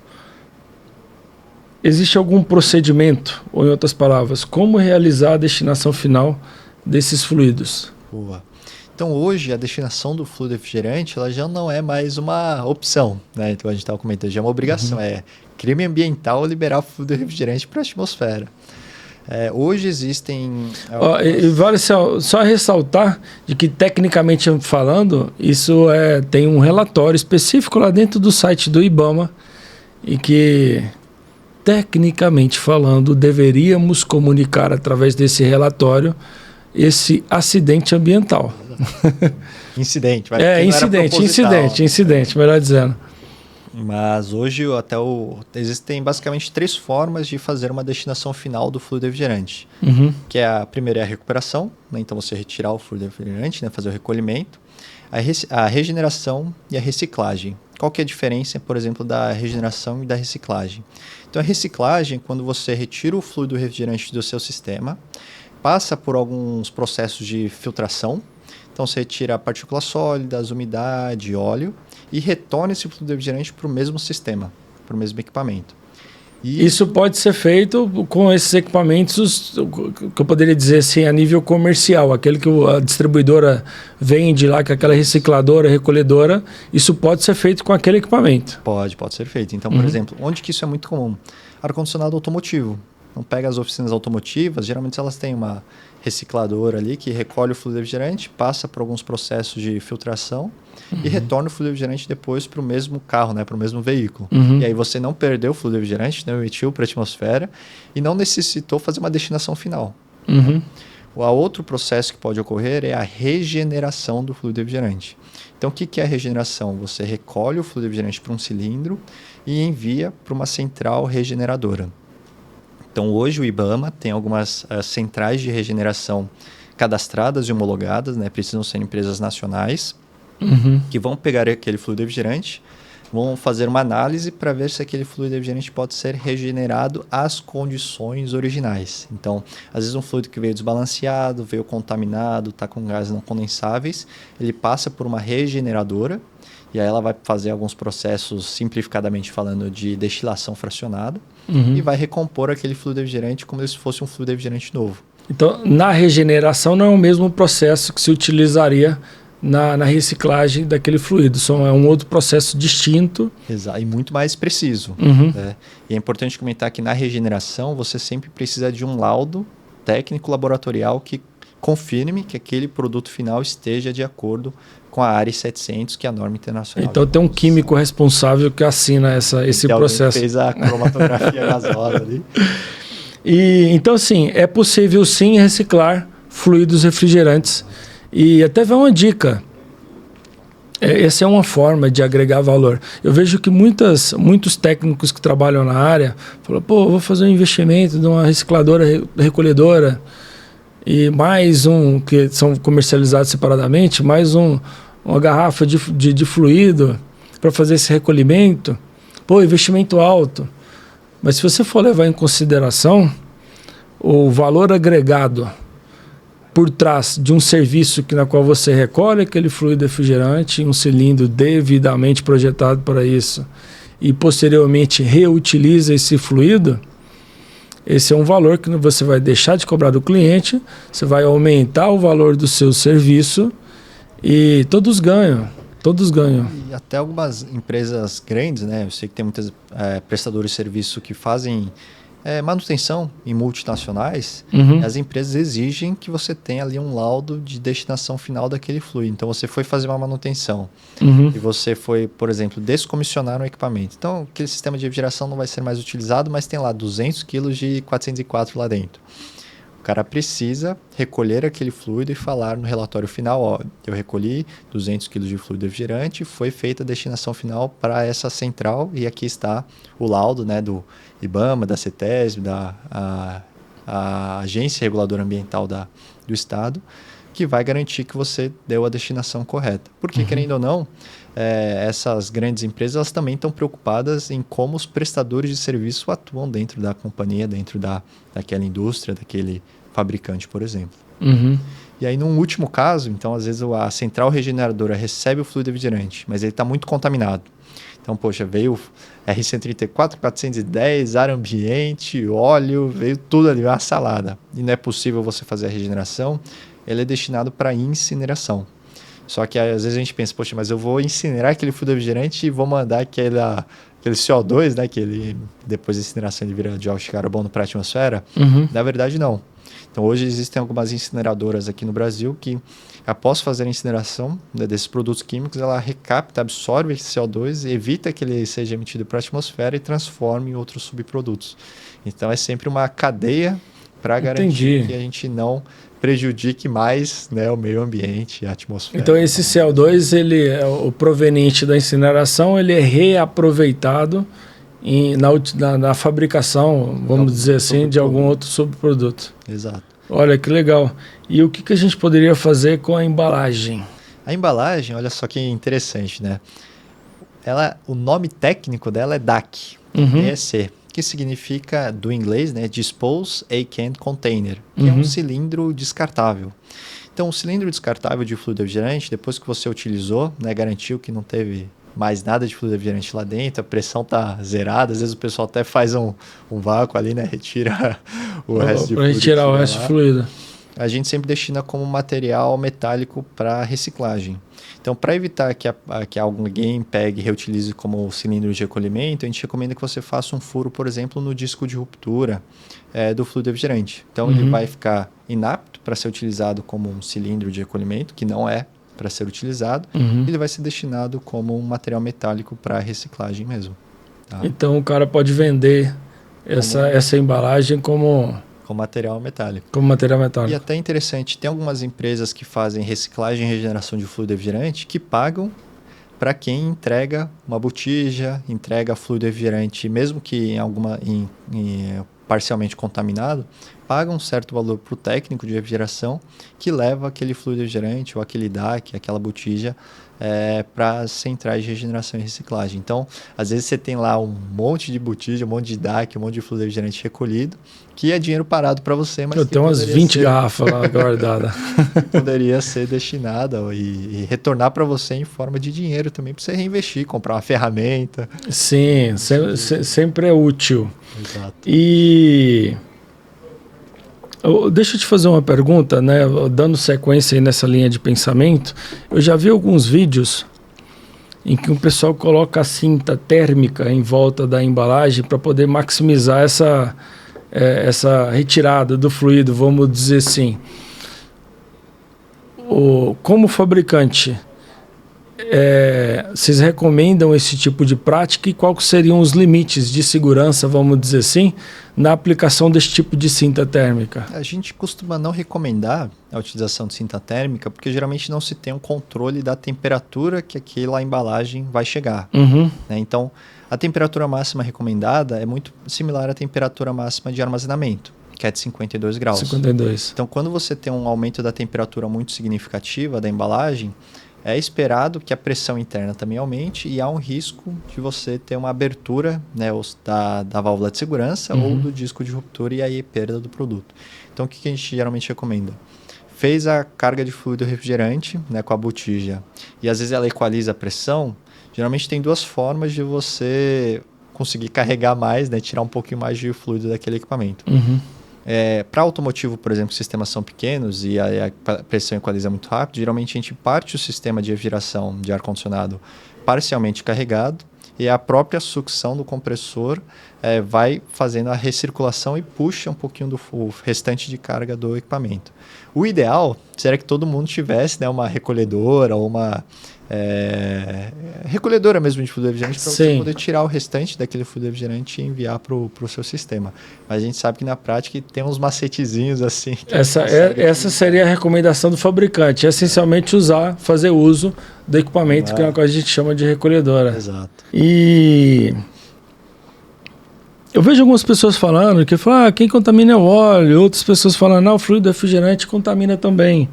existe algum procedimento, ou em outras palavras, como realizar a destinação final desses fluidos? Boa. Então hoje a destinação do fluido refrigerante ela já não é mais uma opção, né? Então a gente estava comentando, já é uma obrigação, é crime ambiental liberar o fluido refrigerante para a atmosfera. Hoje existem... Vale só ressaltar de que, tecnicamente falando, isso tem um relatório específico lá dentro do site do IBAMA e que, tecnicamente falando, deveríamos comunicar através desse relatório esse acidente ambiental. Incidente. Incidente, melhor dizendo. Mas hoje existem basicamente 3 formas de fazer uma destinação final do fluido refrigerante. Que a primeira é a recuperação, né? Então você retirar o fluido refrigerante, né? Fazer o recolhimento. A regeneração e a reciclagem. Qual que é a diferença, por exemplo, da regeneração e da reciclagem? Então a reciclagem, quando você retira o fluido refrigerante do seu sistema, passa por alguns processos de filtração. Então você retira partículas sólidas, umidade, óleo e retorna esse fluido refrigerante para o mesmo sistema, para o mesmo equipamento. Isso pode ser feito com esses equipamentos, que eu poderia dizer assim, a nível comercial, aquele que a distribuidora vende lá, com aquela recicladora, recolhedora, isso pode ser feito com aquele equipamento? Pode ser feito. Então, por exemplo, onde que isso é muito comum? Ar-condicionado automotivo. Então pega as oficinas automotivas, geralmente elas têm uma recicladora ali que recolhe o fluido refrigerante, passa por alguns processos de filtração e retorna o fluido refrigerante depois para o mesmo carro, né, para o mesmo veículo. E aí você não perdeu o fluido refrigerante, não emitiu para a atmosfera e não necessitou fazer uma destinação final. O outro processo que pode ocorrer é a regeneração do fluido refrigerante. Então o que é a regeneração? Você recolhe o fluido refrigerante para um cilindro e envia para uma central regeneradora. Então, hoje o IBAMA tem algumas centrais de regeneração cadastradas e homologadas, né? Precisam ser empresas nacionais, que vão pegar aquele fluido refrigerante, vão fazer uma análise para ver se aquele fluido refrigerante pode ser regenerado às condições originais. Então, às vezes um fluido que veio desbalanceado, veio contaminado, está com gases não condensáveis, ele passa por uma regeneradora, e aí ela vai fazer alguns processos, simplificadamente falando, de destilação fracionada e vai recompor aquele fluido refrigerante como se fosse um fluido refrigerante novo. Então, na regeneração não é o mesmo processo que se utilizaria na reciclagem daquele fluido. É um outro processo distinto. Exato, e muito mais preciso. Né? E é importante comentar que na regeneração você sempre precisa de um laudo técnico laboratorial que confirme que aquele produto final esteja de acordo com a ARE 700, que é a norma internacional. Então tem um químico responsável que assina esse processo. Alguém fez a cromatografia gasosa ali. Então, assim, é possível sim reciclar fluidos refrigerantes. E até vai uma dica. Essa é uma forma de agregar valor. Eu vejo que muitos técnicos que trabalham na área falam, vou fazer um investimento de uma recicladora, recolhedora, e mais que são comercializados separadamente, mais uma garrafa de fluido para fazer esse recolhimento. Investimento alto. Mas se você for levar em consideração o valor agregado por trás de um serviço na qual você recolhe aquele fluido refrigerante em um cilindro devidamente projetado para isso e posteriormente reutiliza esse fluido, esse é um valor que você vai deixar de cobrar do cliente, você vai aumentar o valor do seu serviço e todos ganham. E até algumas empresas grandes, né? Eu sei que tem muitas prestadores de serviço que fazem Manutenção em multinacionais, as empresas exigem que você tenha ali um laudo de destinação final daquele fluido. Então, você foi fazer uma manutenção e você foi, por exemplo, descomissionar um equipamento. Então, aquele sistema de refrigeração não vai ser mais utilizado, mas tem lá 200 kg de 404 lá dentro. O cara precisa recolher aquele fluido e falar no relatório final, ó, eu recolhi 200 kg de fluido refrigerante, foi feita a destinação final para essa central e aqui está o laudo, né, do IBAMA, da CETESB, a Agência Reguladora Ambiental do Estado, que vai garantir que você deu a destinação correta. Porque, querendo ou não, essas grandes empresas elas também estão preocupadas em como os prestadores de serviço atuam dentro da companhia, dentro daquela indústria, daquele fabricante, por exemplo. E aí, num último caso, então, às vezes a central regeneradora recebe o fluido refrigerante, mas ele está muito contaminado. Então, poxa, veio R134, 410, ar ambiente, óleo, veio tudo ali, uma salada. E não é possível você fazer a regeneração, ele é destinado para incineração. Só que às vezes a gente pensa, poxa, mas eu vou incinerar aquele fluido refrigerante e vou mandar aquele CO2, né, que ele, depois da incineração ele vira dióxido de carbono para a atmosfera. Na verdade, não. Então, hoje existem algumas incineradoras aqui no Brasil que, após fazer a incineração, né, desses produtos químicos, ela recapta, absorve esse CO2, evita que ele seja emitido para a atmosfera e transforma em outros subprodutos. Então, é sempre uma cadeia para garantir que a gente não prejudique mais, né, o meio ambiente e a atmosfera. Então, esse CO2, ele é o proveniente da incineração, ele é reaproveitado na fabricação, vamos dizer assim, de algum outro subproduto. Exato. Olha que legal. E o que a gente poderia fazer com a embalagem? A embalagem, olha só que interessante, né? O nome técnico dela é DAC, DEC, que significa, do inglês, né, Dispose a Canned Container, que é um cilindro descartável. Então, o cilindro descartável de fluido refrigerante, depois que você utilizou, né, garantiu que não teve mais nada de fluido refrigerante lá dentro, a pressão está zerada, às vezes o pessoal até faz um vácuo ali, né, retira o resto de fluido. Para retirar o resto de fluido. A gente sempre destina como material metálico para reciclagem. Então, para evitar que alguém pegue e reutilize como cilindro de recolhimento, a gente recomenda que você faça um furo, por exemplo, no disco de ruptura do fluido refrigerante. Então, ele vai ficar inapto para ser utilizado como um cilindro de recolhimento, que não é para ser utilizado, ele vai ser destinado como um material metálico para reciclagem mesmo. Tá? Então, o cara pode vender essa embalagem como material metálico. Como material metálico. E até interessante, tem algumas empresas que fazem reciclagem e regeneração de fluido refrigerante que pagam para quem entrega uma botija, entrega fluido refrigerante, mesmo que parcialmente contaminado, paga um certo valor para o técnico de refrigeração que leva aquele fluido refrigerante ou aquele DAC, aquela botija, para as centrais de regeneração e reciclagem. Então, às vezes você tem lá um monte de botija, um monte de DAC, um monte de fluido refrigerante recolhido, que é dinheiro parado para você, mas eu tenho umas 20 garrafas lá guardadas. Poderia ser destinada e retornar para você em forma de dinheiro também, para você reinvestir, comprar uma ferramenta. Sim, sempre é útil. Exato. E deixa eu te fazer uma pergunta, né? Dando sequência aí nessa linha de pensamento, eu já vi alguns vídeos em que o pessoal coloca a cinta térmica em volta da embalagem para poder maximizar essa retirada do fluido, vamos dizer assim. Como fabricante, vocês recomendam esse tipo de prática e quais seriam os limites de segurança, vamos dizer assim, na aplicação desse tipo de cinta térmica? A gente costuma não recomendar a utilização de cinta térmica porque geralmente não se tem um controle da temperatura que aquela embalagem vai chegar. Né? Então, a temperatura máxima recomendada é muito similar à temperatura máxima de armazenamento, que é de 52 graus. 52. Então, quando você tem um aumento da temperatura muito significativa da embalagem, é esperado que a pressão interna também aumente e há um risco de você ter uma abertura, né, da válvula de segurança ou do disco de ruptura e aí perda do produto. Então, o que a gente geralmente recomenda? Fez a carga de fluido refrigerante, né, com a botija e às vezes ela equaliza a pressão, geralmente tem duas formas de você conseguir carregar mais, né, tirar um pouquinho mais de fluido daquele equipamento. Para automotivo, por exemplo, os sistemas são pequenos e a pressão equaliza muito rápido, geralmente a gente parte o sistema de refrigeração de ar-condicionado parcialmente carregado e a própria sucção do compressor vai fazendo a recirculação e puxa um pouquinho do restante de carga do equipamento. O ideal seria que todo mundo tivesse, né, uma recolhedora ou uma recolhedora mesmo de fluido refrigerante para você poder tirar o restante daquele fluido refrigerante e enviar para o seu sistema. Mas a gente sabe que na prática tem uns macetezinhos assim. Essa seria a recomendação do fabricante, essencialmente fazer uso do equipamento, que é uma coisa que a gente chama de recolhedora. Exato. E eu vejo algumas pessoas falando que quem contamina é o óleo, outras pessoas falando, não, o fluido refrigerante contamina também.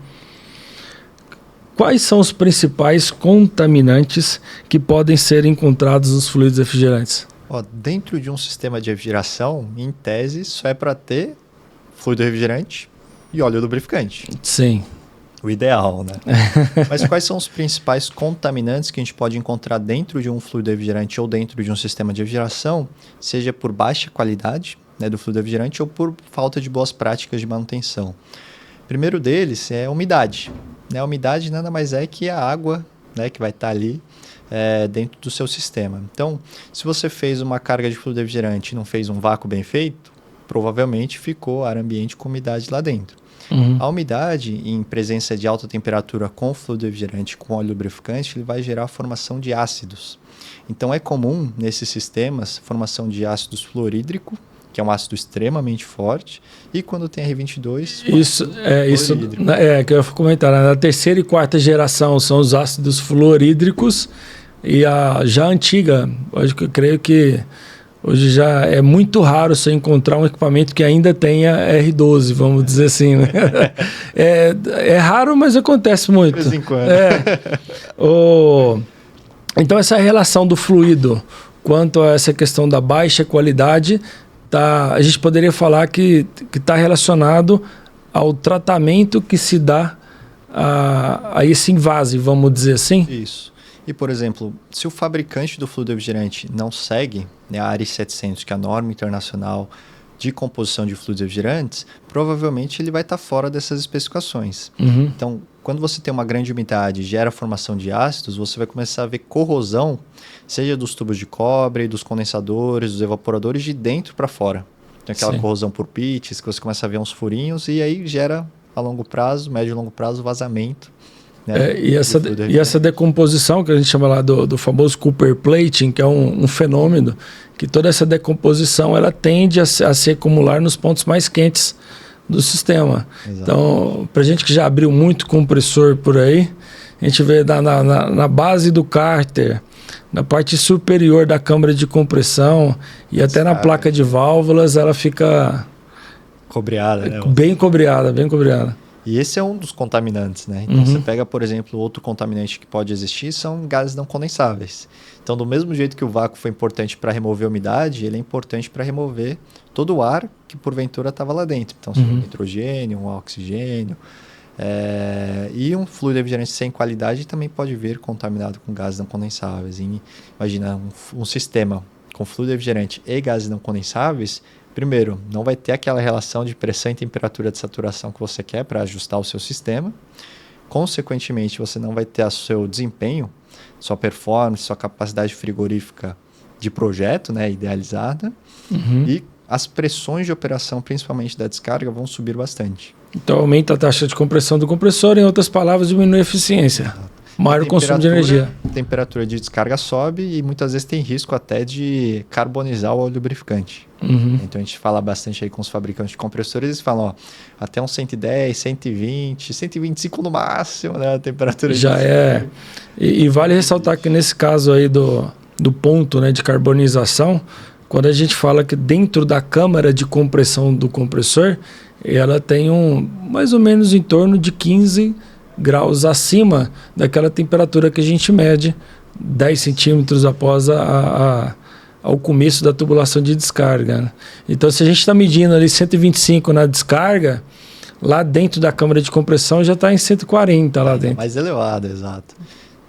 Quais são os principais contaminantes que podem ser encontrados nos fluidos refrigerantes? Dentro de um sistema de refrigeração, em tese, só é para ter fluido refrigerante e óleo lubrificante. Sim. O ideal, né? Mas quais são os principais contaminantes que a gente pode encontrar dentro de um fluido refrigerante ou dentro de um sistema de refrigeração, seja por baixa qualidade, né, do fluido refrigerante ou por falta de boas práticas de manutenção? O primeiro deles é a umidade. A umidade nada mais é que a água, né, que vai estar ali dentro do seu sistema. Então, se você fez uma carga de fluido refrigerante e não fez um vácuo bem feito, provavelmente ficou ar ambiente com umidade lá dentro. Uhum. A umidade, em presença de alta temperatura com fluido refrigerante com óleo lubrificante, ele vai gerar a formação de ácidos. Então, é comum nesses sistemas formação de ácidos fluorídrico, que é um ácido extremamente forte, e quando tem R22... Isso que eu ia comentar, na terceira e quarta geração são os ácidos fluorídricos, e a já antiga, hoje eu creio que hoje já é muito raro você encontrar um equipamento que ainda tenha R12, vamos dizer assim, né? É raro, mas acontece muito. De vez em quando. Então essa relação do fluido quanto a essa questão da baixa qualidade, a gente poderia falar que está relacionado ao tratamento que se dá a esse invase, vamos dizer assim? Isso. E, por exemplo, se o fabricante do fluido refrigerante não segue, né, a ARI 700, que é a norma internacional de composição de fluidos refrigerantes, provavelmente ele vai estar fora dessas especificações. Uhum. Então, quando você tem uma grande umidade e gera formação de ácidos, você vai começar a ver corrosão, seja dos tubos de cobre, dos condensadores, dos evaporadores, de dentro para fora. Tem aquela corrosão por pits, que você começa a ver uns furinhos e aí gera a longo prazo, médio e longo prazo, vazamento. Né, e essa decomposição que a gente chama lá do famoso Cooper plating, que é um fenômeno, que toda essa decomposição ela tende a se acumular nos pontos mais quentes do sistema. Exato. Então, para gente que já abriu muito compressor por aí, a gente vê na base do cárter, na parte superior da câmara de compressão e até na placa de válvulas, ela fica cobreada, né? Bem cobreada. E esse é um dos contaminantes, né? Então, você pega, por exemplo, outro contaminante que pode existir são gases não condensáveis. Então, do mesmo jeito que o vácuo foi importante para remover a umidade, ele é importante para remover todo o ar que, porventura, estava lá dentro. Então, um nitrogênio, um oxigênio. E um fluido refrigerante sem qualidade também pode vir contaminado com gases não condensáveis. Imagina um sistema com fluido refrigerante e gases não condensáveis. Primeiro, não vai ter aquela relação de pressão e temperatura de saturação que você quer para ajustar o seu sistema. Consequentemente, você não vai ter o seu desempenho, sua performance, sua capacidade frigorífica de projeto, né, idealizada. E as pressões de operação, principalmente da descarga, vão subir bastante. Então aumenta a taxa de compressão do compressor, em outras palavras, diminui a eficiência. Maior consumo de energia. A temperatura de descarga sobe e muitas vezes tem risco até de carbonizar o lubrificante. Então a gente fala bastante aí com os fabricantes de compressores, eles falam até uns 110, 120, 125 no máximo, né, a temperatura já de é. E vale ressaltar que nesse caso aí do ponto, né, de carbonização, quando a gente fala que dentro da câmara de compressão do compressor, ela tem mais ou menos em torno de 15 graus acima daquela temperatura que a gente mede 10 centímetros após ao começo da tubulação de descarga, né? Então, se a gente está medindo ali 125 na descarga, lá dentro da câmara de compressão já está em 140 lá dentro. Mais elevado, exato.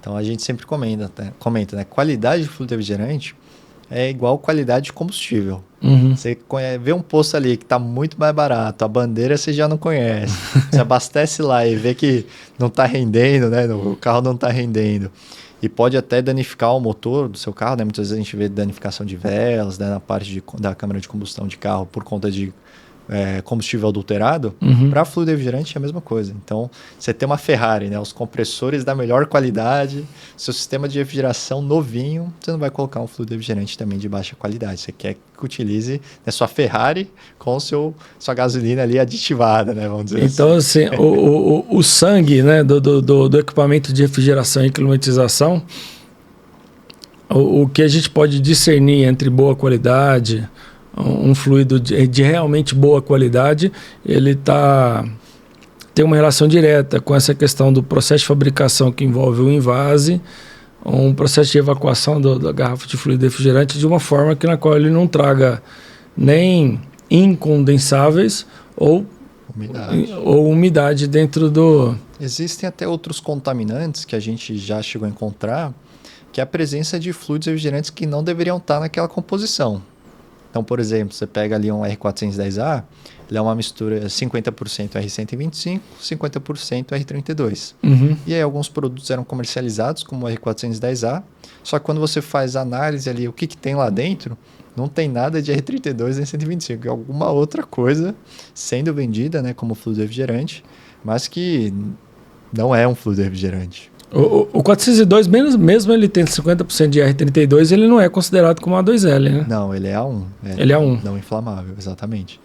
Então, a gente sempre comenta, né? Qualidade de fluido refrigerante é igual qualidade de combustível. Você vê um posto ali que está muito mais barato, a bandeira você já não conhece. Você abastece lá e vê que não está rendendo, né? O carro não está rendendo. e pode até danificar o motor do seu carro, né? Muitas vezes a gente vê danificação de velas, né, na parte da câmara de combustão de carro por conta de combustível adulterado. Para fluido refrigerante é a mesma coisa. Então, você tem uma Ferrari, né, os compressores da melhor qualidade, seu sistema de refrigeração novinho, você não vai colocar um fluido refrigerante também de baixa qualidade. Você quer que utilize, né, sua Ferrari com sua gasolina ali aditivada, né, vamos dizer então, assim. O sangue, né, do equipamento de refrigeração e climatização, o que a gente pode discernir entre boa qualidade, um fluido de realmente boa qualidade, ele tem uma relação direta com essa questão do processo de fabricação que envolve o invase, um processo de evacuação da garrafa de fluido refrigerante de uma forma na qual ele não traga nem incondensáveis ou umidade dentro do... Existem até outros contaminantes que a gente já chegou a encontrar, que é a presença de fluidos refrigerantes que não deveriam estar naquela composição. Então, por exemplo, você pega ali um R410A, ele é uma mistura 50% R125, 50% R32. E aí alguns produtos eram comercializados como o R410A, só que quando você faz a análise ali, o que tem lá dentro, não tem nada de R32 nem 125, é alguma outra coisa sendo vendida, né, como fluido refrigerante, mas que não é um fluido refrigerante. O 402, mesmo ele tendo 50% de R32, ele não é considerado como A2L, né? Não, ele é A1. Ele é A1. Não inflamável, exatamente.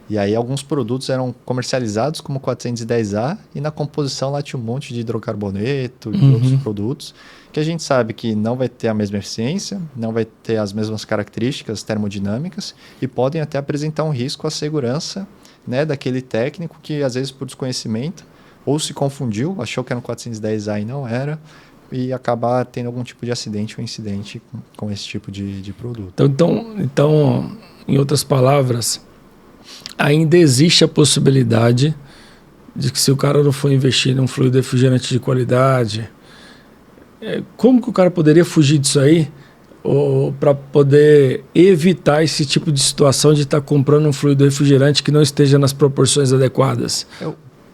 E aí alguns produtos eram comercializados como 410A e na composição lá tinha um monte de hidrocarboneto e outros produtos que a gente sabe que não vai ter a mesma eficiência, não vai ter as mesmas características termodinâmicas e podem até apresentar um risco à segurança, né, daquele técnico que às vezes por desconhecimento ou se confundiu, achou que era um 410A e não era, e acabar tendo algum tipo de acidente ou incidente com esse tipo de produto. Então, em outras palavras, ainda existe a possibilidade de que se o cara não for investir num fluido refrigerante de qualidade, como que o cara poderia fugir disso aí para poder evitar esse tipo de situação de estar comprando um fluido refrigerante que não esteja nas proporções adequadas?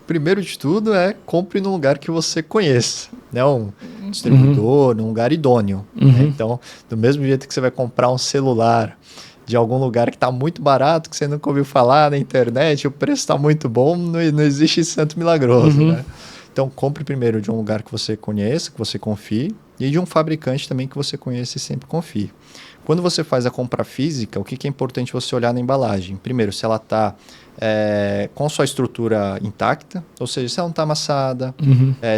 Primeiro de tudo compre num lugar que você conheça, né? Um distribuidor, num lugar idôneo. Né? Então, do mesmo jeito que você vai comprar um celular de algum lugar que está muito barato, que você nunca ouviu falar na internet, o preço está muito bom, não existe santo milagroso. Né? Então, compre primeiro de um lugar que você conheça, que você confie, e de um fabricante também que você conheça e sempre confie. Quando você faz a compra física, o que é importante você olhar na embalagem? Primeiro, se ela está com sua estrutura intacta, ou seja, se ela não está amassada,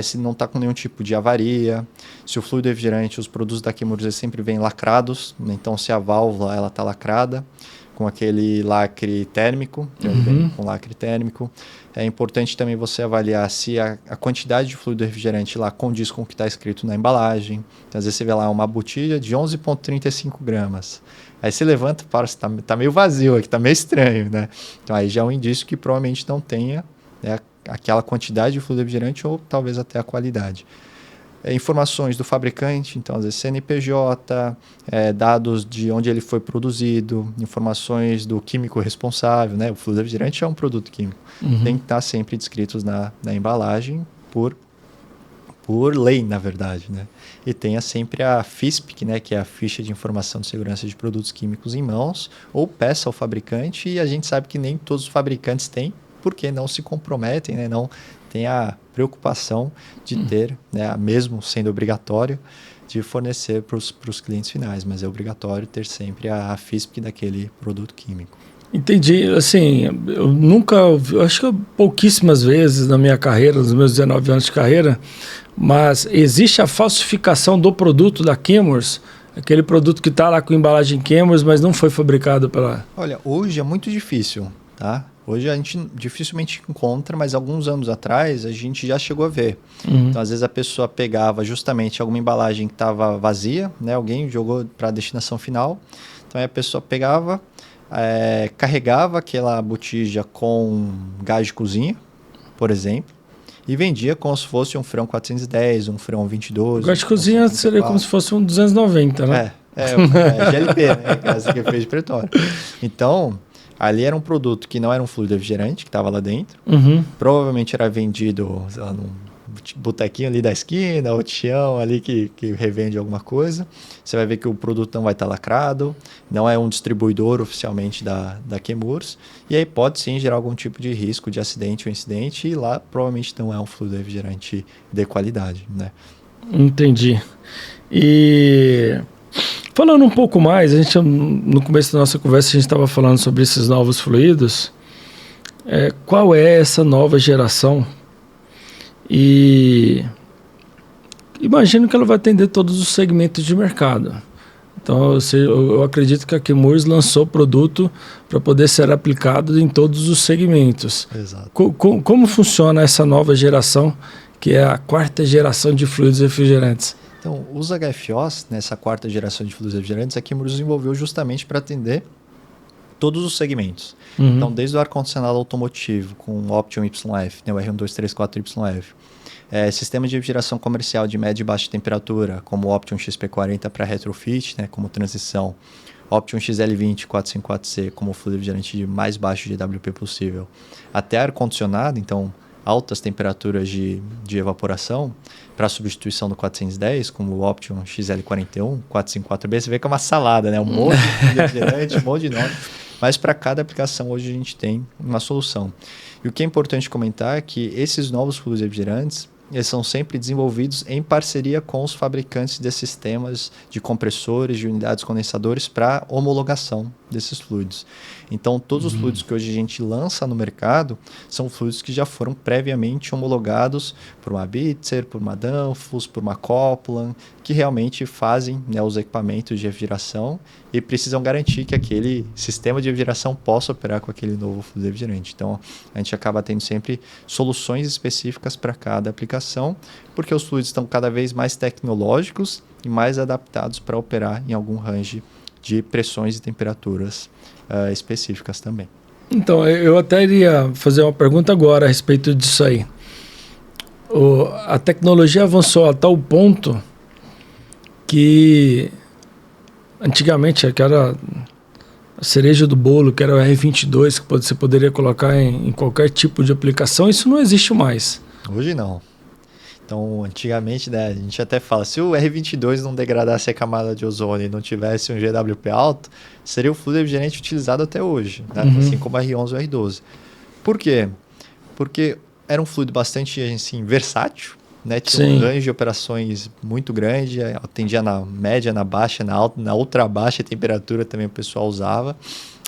se não está com nenhum tipo de avaria, se o fluido refrigerante, os produtos da Chemours sempre vêm lacrados, então se a válvula está lacrada, com aquele lacre térmico, com lacre térmico. É importante também você avaliar se a quantidade de fluido refrigerante lá condiz com o que está escrito na embalagem. Então, às vezes você vê lá uma botija de 11,35 gramas. Aí você levanta e fala, está meio vazio aqui, está meio estranho, né? Então aí já é um indício que provavelmente não tenha, né, aquela quantidade de fluido refrigerante ou talvez até a qualidade. Informações do fabricante, então às vezes CNPJ, dados de onde ele foi produzido, informações do químico responsável, né? O fluido refrigerante é um produto químico. Tem que estar sempre descritos na embalagem por lei, na verdade, né? E tenha sempre a FISP, né, que é a Ficha de Informação de Segurança de Produtos Químicos em mãos, ou peça ao fabricante, e a gente sabe que nem todos os fabricantes têm, porque não se comprometem, né? Não tem a preocupação de ter, né, mesmo sendo obrigatório, de fornecer para os clientes finais, mas é obrigatório ter sempre a FISP daquele produto químico. Entendi. Assim, eu acho que pouquíssimas vezes na minha carreira, nos meus 19 anos de carreira, mas existe a falsificação do produto da Chemours, aquele produto que está lá com embalagem Chemours, mas não foi fabricado pela... Olha, hoje é muito difícil, tá? Hoje a gente dificilmente encontra, mas alguns anos atrás a gente já chegou a ver. Então, às vezes a pessoa pegava justamente alguma embalagem que estava vazia, né? Alguém jogou para a destinação final. Então, aí a pessoa pegava, carregava aquela botija com gás de cozinha, por exemplo, e vendia como se fosse um Freon 410, um Freon 22. O gás de cozinha seria como se fosse um 290, né? GLP, né? Gás que fez de pretório. Então... ali era um produto que não era um fluido refrigerante, que estava lá dentro. Provavelmente era vendido num botequinho ali da esquina, o tião ali que revende alguma coisa. Você vai ver que o produto não vai estar lacrado, não é um distribuidor oficialmente da Chemours, e aí pode sim gerar algum tipo de risco de acidente ou incidente, e lá provavelmente não é um fluido refrigerante de qualidade, né? Entendi. E falando um pouco mais, no começo da nossa conversa a gente estava falando sobre esses novos fluidos. Qual é essa nova geração? E imagino que ela vai atender todos os segmentos de mercado. Então, eu acredito que a Chemours lançou produto para poder ser aplicado em todos os segmentos. Exato. Como funciona essa nova geração, que é a quarta geração de fluidos refrigerantes? Então, os HFOs, nessa quarta geração de fluidos refrigerantes, a Chemours desenvolveu justamente para atender todos os segmentos. Uhum. Então, desde o ar-condicionado automotivo, com o Option YF, né, o R1234YF, sistema de refrigeração comercial de média e baixa temperatura, como o Option XP40 para retrofit, né, como transição, Option XL20 454C como fluido refrigerante mais baixo de EWP possível, até ar-condicionado, então altas temperaturas de evaporação, para substituição do 410, como o Option XL41, 454B, você vê que é uma salada, né? Um monte de refrigerante, um monte de nome. Mas para cada aplicação hoje a gente tem uma solução. E o que é importante comentar é que esses novos fluidos refrigerantes, eles são sempre desenvolvidos em parceria com os fabricantes de sistemas de compressores, de unidades condensadores para homologação desses fluidos. Então, todos os fluidos que hoje a gente lança no mercado são fluidos que já foram previamente homologados por uma Bitzer, por uma Danfoss, por uma Coplan, que realmente fazem, né, os equipamentos de refrigeração e precisam garantir que aquele sistema de refrigeração possa operar com aquele novo fluido refrigerante. Então, a gente acaba tendo sempre soluções específicas para cada aplicação, porque os fluidos estão cada vez mais tecnológicos e mais adaptados para operar em algum range de pressões e temperaturas específicas também. Então, eu até iria fazer uma pergunta agora a respeito disso aí. A tecnologia avançou a tal ponto que antigamente aquela a cereja do bolo, que era o R22, que você poderia colocar em qualquer tipo de aplicação, isso não existe mais. Hoje não. Então, antigamente, né, a gente até fala, se o R22 não degradasse a camada de ozônio e não tivesse um GWP alto, seria o fluido refrigerante utilizado até hoje, né? Assim como o R11 e o R12. Por quê? Porque era um fluido bastante assim, versátil, né? Tinha um range de operações muito grande, atendia na média, na baixa, na alta, na ultra baixa temperatura também o pessoal usava.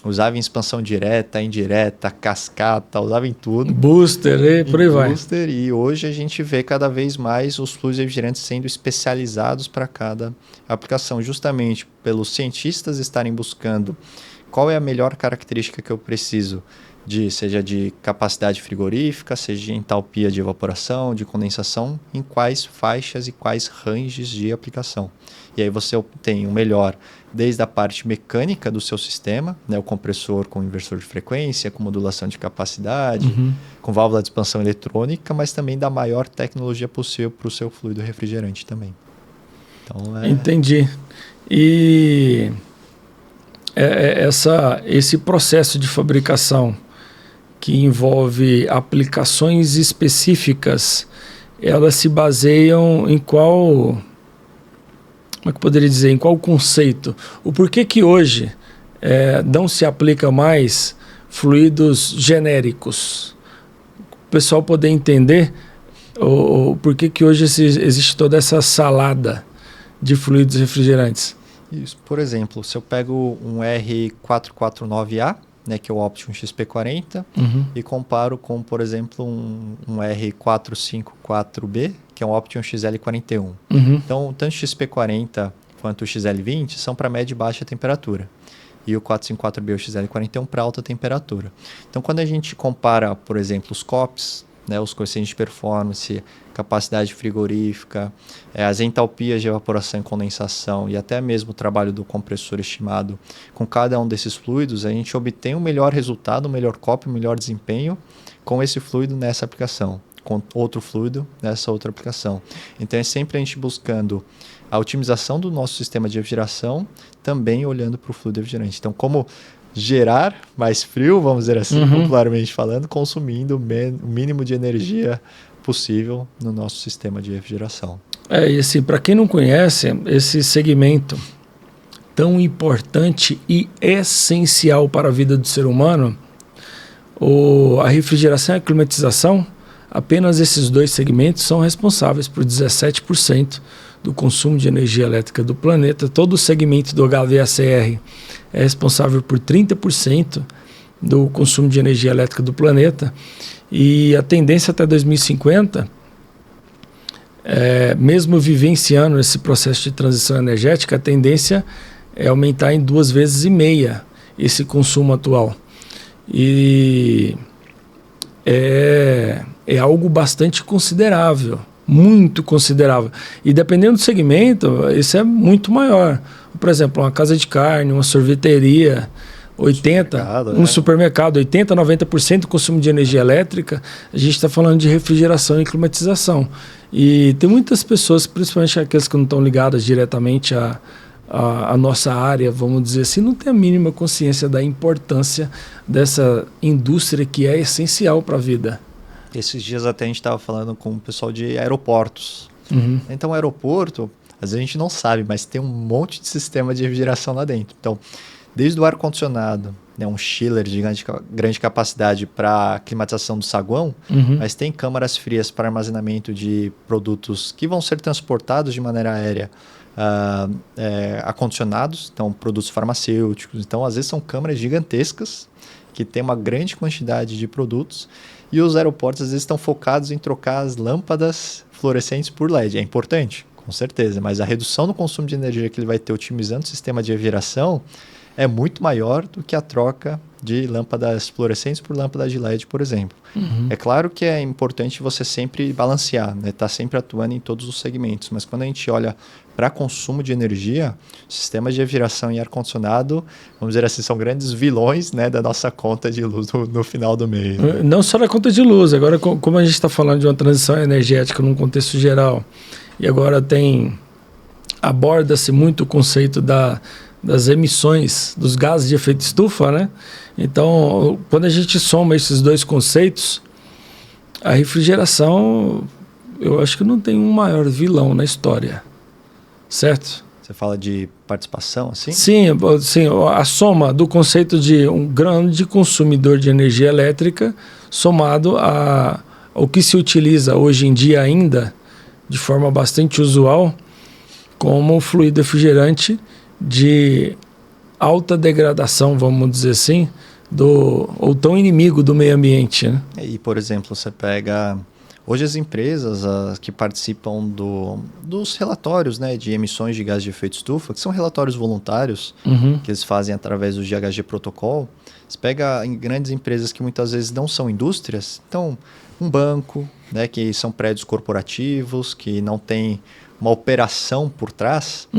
Usava em expansão direta, indireta, cascata, usava em tudo. Booster e por aí vai. Booster, e hoje a gente vê cada vez mais os fluidos refrigerantes sendo especializados para cada aplicação, justamente pelos cientistas estarem buscando qual é a melhor característica que eu preciso, seja de capacidade frigorífica, seja de entalpia de evaporação, de condensação, em quais faixas e quais ranges de aplicação. E aí você obtém o melhor desde a parte mecânica do seu sistema, né, o compressor com inversor de frequência, com modulação de capacidade, com válvula de expansão eletrônica, mas também da maior tecnologia possível para o seu fluido refrigerante também. Então, Entendi. E esse processo de fabricação que envolve aplicações específicas, elas se baseiam em qual... Como é que eu poderia dizer? Em qual conceito? O porquê que hoje não se aplica mais fluidos genéricos? O pessoal poder entender o porquê que hoje existe toda essa salada de fluidos refrigerantes. Isso. Por exemplo, se eu pego um R449A, né, que é o Option XP40, e comparo com, por exemplo, um R454B, que é um Option XL41. Então, tanto o XP40 quanto o XL20 são para média e baixa temperatura. E o 454B e o XL41 para alta temperatura. Então, quando a gente compara, por exemplo, os COPs, né, os coeficientes de performance, capacidade frigorífica, as entalpias de evaporação e condensação e até mesmo o trabalho do compressor estimado com cada um desses fluidos, a gente obtém um melhor resultado, um melhor COP, um melhor desempenho com esse fluido nessa aplicação, com outro fluido nessa outra aplicação. Então é sempre a gente buscando a otimização do nosso sistema de refrigeração, também olhando para o fluido refrigerante. Então, como gerar mais frio, vamos dizer assim, popularmente falando, consumindo o mínimo de energia possível no nosso sistema de refrigeração. E assim, para quem não conhece, esse segmento tão importante e essencial para a vida do ser humano, a refrigeração e a climatização, apenas esses dois segmentos são responsáveis por 17% do consumo de energia elétrica do planeta. Todo o segmento do HVACR é responsável por 30% do consumo de energia elétrica do planeta. E a tendência até 2050, mesmo vivenciando esse processo de transição energética, a tendência é aumentar em 2,5 vezes esse consumo atual. E é algo bastante considerável, muito considerável. E dependendo do segmento, isso é muito maior. Por exemplo, uma casa de carne, uma sorveteria, supermercado, 80%, 90% do consumo de energia elétrica, a gente está falando de refrigeração e climatização. E tem muitas pessoas, principalmente aquelas que não estão ligadas diretamente a nossa área, vamos dizer assim, não tem a mínima consciência da importância dessa indústria que é essencial para a vida. Esses dias até a gente estava falando com o pessoal de aeroportos. Então, o aeroporto, às vezes a gente não sabe, mas tem um monte de sistema de refrigeração lá dentro. Então, desde o ar-condicionado, né, um chiller de grande capacidade para climatização do saguão, mas tem câmaras frias para armazenamento de produtos que vão ser transportados de maneira aérea, acondicionados, então produtos farmacêuticos. Então, às vezes são câmaras gigantescas que tem uma grande quantidade de produtos, e os aeroportos às vezes estão focados em trocar as lâmpadas fluorescentes por LED. É importante, com certeza, mas a redução do consumo de energia que ele vai ter otimizando o sistema de refrigeração é muito maior do que a troca de lâmpadas fluorescentes por lâmpadas de LED, por exemplo. É claro que é importante você sempre balancear, né? Tá sempre atuando em todos os segmentos, mas quando a gente olha para consumo de energia, sistemas de refrigeração e ar-condicionado, vamos dizer assim, são grandes vilões, né, da nossa conta de luz no final do mês. Né? Não só da conta de luz, agora como a gente está falando de uma transição energética num contexto geral, e agora aborda-se muito o conceito das emissões dos gases de efeito estufa, né? Então, quando a gente soma esses dois conceitos, a refrigeração, eu acho que não tem um maior vilão na história, certo? Você fala de participação, assim? Sim, a soma do conceito de um grande consumidor de energia elétrica somado ao que se utiliza hoje em dia ainda, de forma bastante usual, como fluido refrigerante de alta degradação, vamos dizer assim, ou tão inimigo do meio ambiente. Né? E, por exemplo, você pega... Hoje as empresas que participam dos relatórios, né, de emissões de gás de efeito estufa, que são relatórios voluntários, que eles fazem através do GHG Protocol, você pega em grandes empresas que muitas vezes não são indústrias, então um banco, né, que são prédios corporativos, que não tem uma operação por trás,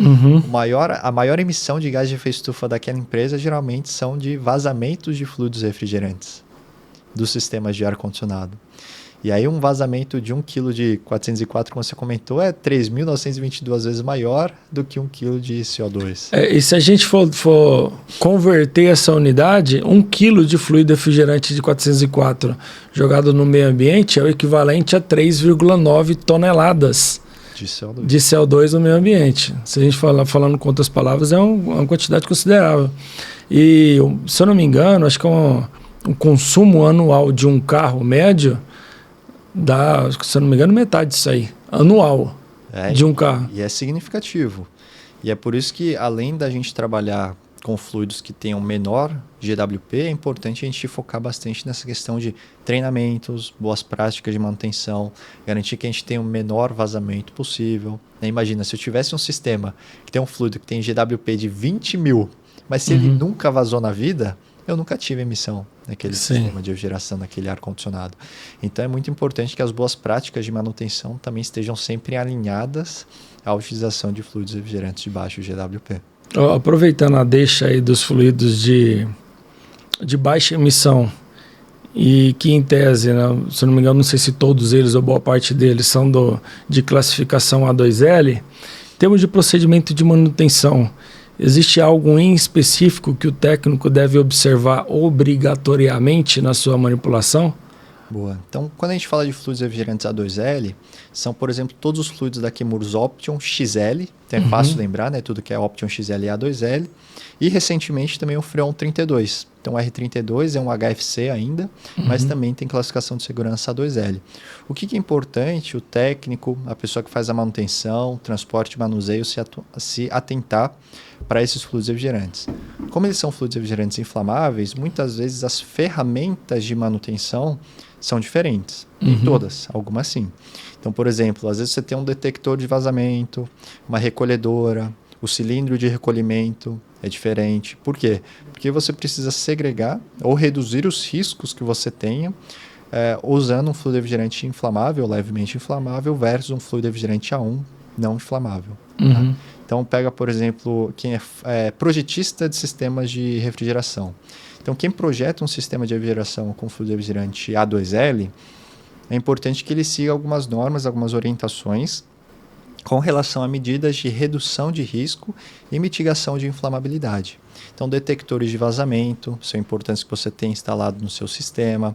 a maior emissão de gás de efeito estufa daquela empresa geralmente são de vazamentos de fluidos refrigerantes dos sistemas de ar-condicionado. E aí um vazamento de 1 kg de 404, como você comentou, é 3.922 vezes maior do que 1 kg de CO2. E se a gente for converter essa unidade, 1 kg de fluido refrigerante de 404 jogado no meio ambiente é o equivalente a 3,9 toneladas de CO2 no meio ambiente. Se a gente falando com outras palavras, é uma quantidade considerável. E, se eu não me engano, acho que um consumo anual de um carro médio dá, se eu não me engano, metade disso aí, anual, de um carro. E é significativo. E é por isso que, além da gente trabalhar com fluidos que tenham menor GWP, é importante a gente focar bastante nessa questão de treinamentos, boas práticas de manutenção, garantir que a gente tenha o menor vazamento possível. Imagina, se eu tivesse um sistema que tem um fluido que tem GWP de 20 mil, mas se ele nunca vazou na vida, eu nunca tive emissão naquele sistema de refrigeração, naquele ar-condicionado. Então é muito importante que as boas práticas de manutenção também estejam sempre alinhadas à utilização de fluidos refrigerantes de baixo GWP. Aproveitando a deixa aí dos fluidos de baixa emissão, e que em tese, né, se eu não me engano, não sei se todos eles ou boa parte deles são de classificação A2L, em termos de procedimento de manutenção, existe algo em específico que o técnico deve observar obrigatoriamente na sua manipulação? Boa. Então, quando a gente fala de fluidos refrigerantes A2L, são, por exemplo, todos os fluidos da Chemours Option XL. Então é fácil lembrar, né? Tudo que é Option XL e A2L. E recentemente também o Freon 32. Então o R32 é um HFC ainda, mas também tem classificação de segurança A2L. O que é importante? O técnico, a pessoa que faz a manutenção, transporte e manuseio se atentar para esses fluidos refrigerantes. Como eles são fluidos refrigerantes inflamáveis, muitas vezes as ferramentas de manutenção são diferentes. Nem todas, algumas sim. Então, por exemplo, às vezes você tem um detector de vazamento, uma recolhedora, o cilindro de recolhimento é diferente. Por quê? Porque você precisa segregar ou reduzir os riscos que você tenha usando um fluido refrigerante inflamável, levemente inflamável, versus um fluido refrigerante A1 não inflamável. Tá? Então, pega, por exemplo, quem é projetista de sistemas de refrigeração. Então, quem projeta um sistema de refrigeração com fluido refrigerante A2L, é importante que ele siga algumas normas, algumas orientações com relação a medidas de redução de risco e mitigação de inflamabilidade. Então, detectores de vazamento são importantes que você tenha instalado no seu sistema.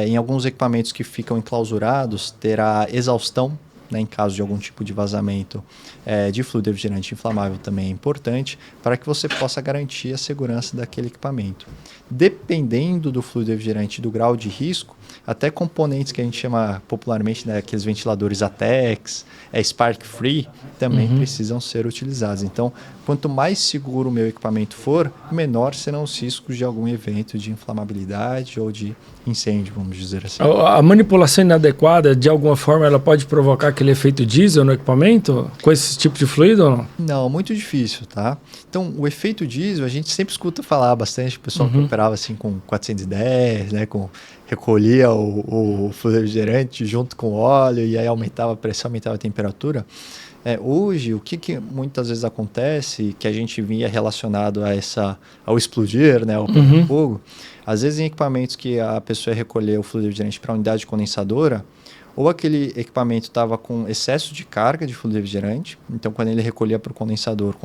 Em alguns equipamentos que ficam enclausurados, terá exaustão, né, em caso de algum tipo de vazamento de fluido refrigerante inflamável também é importante para que você possa garantir a segurança daquele equipamento. Dependendo do fluido refrigerante e do grau de risco, até componentes que a gente chama popularmente, né, aqueles ventiladores ATEX, Spark Free, também precisam ser utilizados. Então, quanto mais seguro o meu equipamento for, menor serão os riscos de algum evento de inflamabilidade ou de incêndio, vamos dizer assim. A manipulação inadequada, de alguma forma, ela pode provocar aquele efeito diesel no equipamento com esse tipo de fluido ou não? Não, muito difícil, tá? Então, o efeito diesel, a gente sempre escuta falar bastante, o pessoal que operava assim com 410, né, recolhia o fluido refrigerante junto com o óleo e aí aumentava a pressão, aumentava a temperatura. Hoje, o que muitas vezes acontece, que a gente via relacionado ao explodir, né, ao pegar fogo, às vezes em equipamentos que a pessoa ia recolher o fluido refrigerante para a unidade condensadora, ou aquele equipamento estava com excesso de carga de fluido refrigerante, então quando ele recolhia para o condensador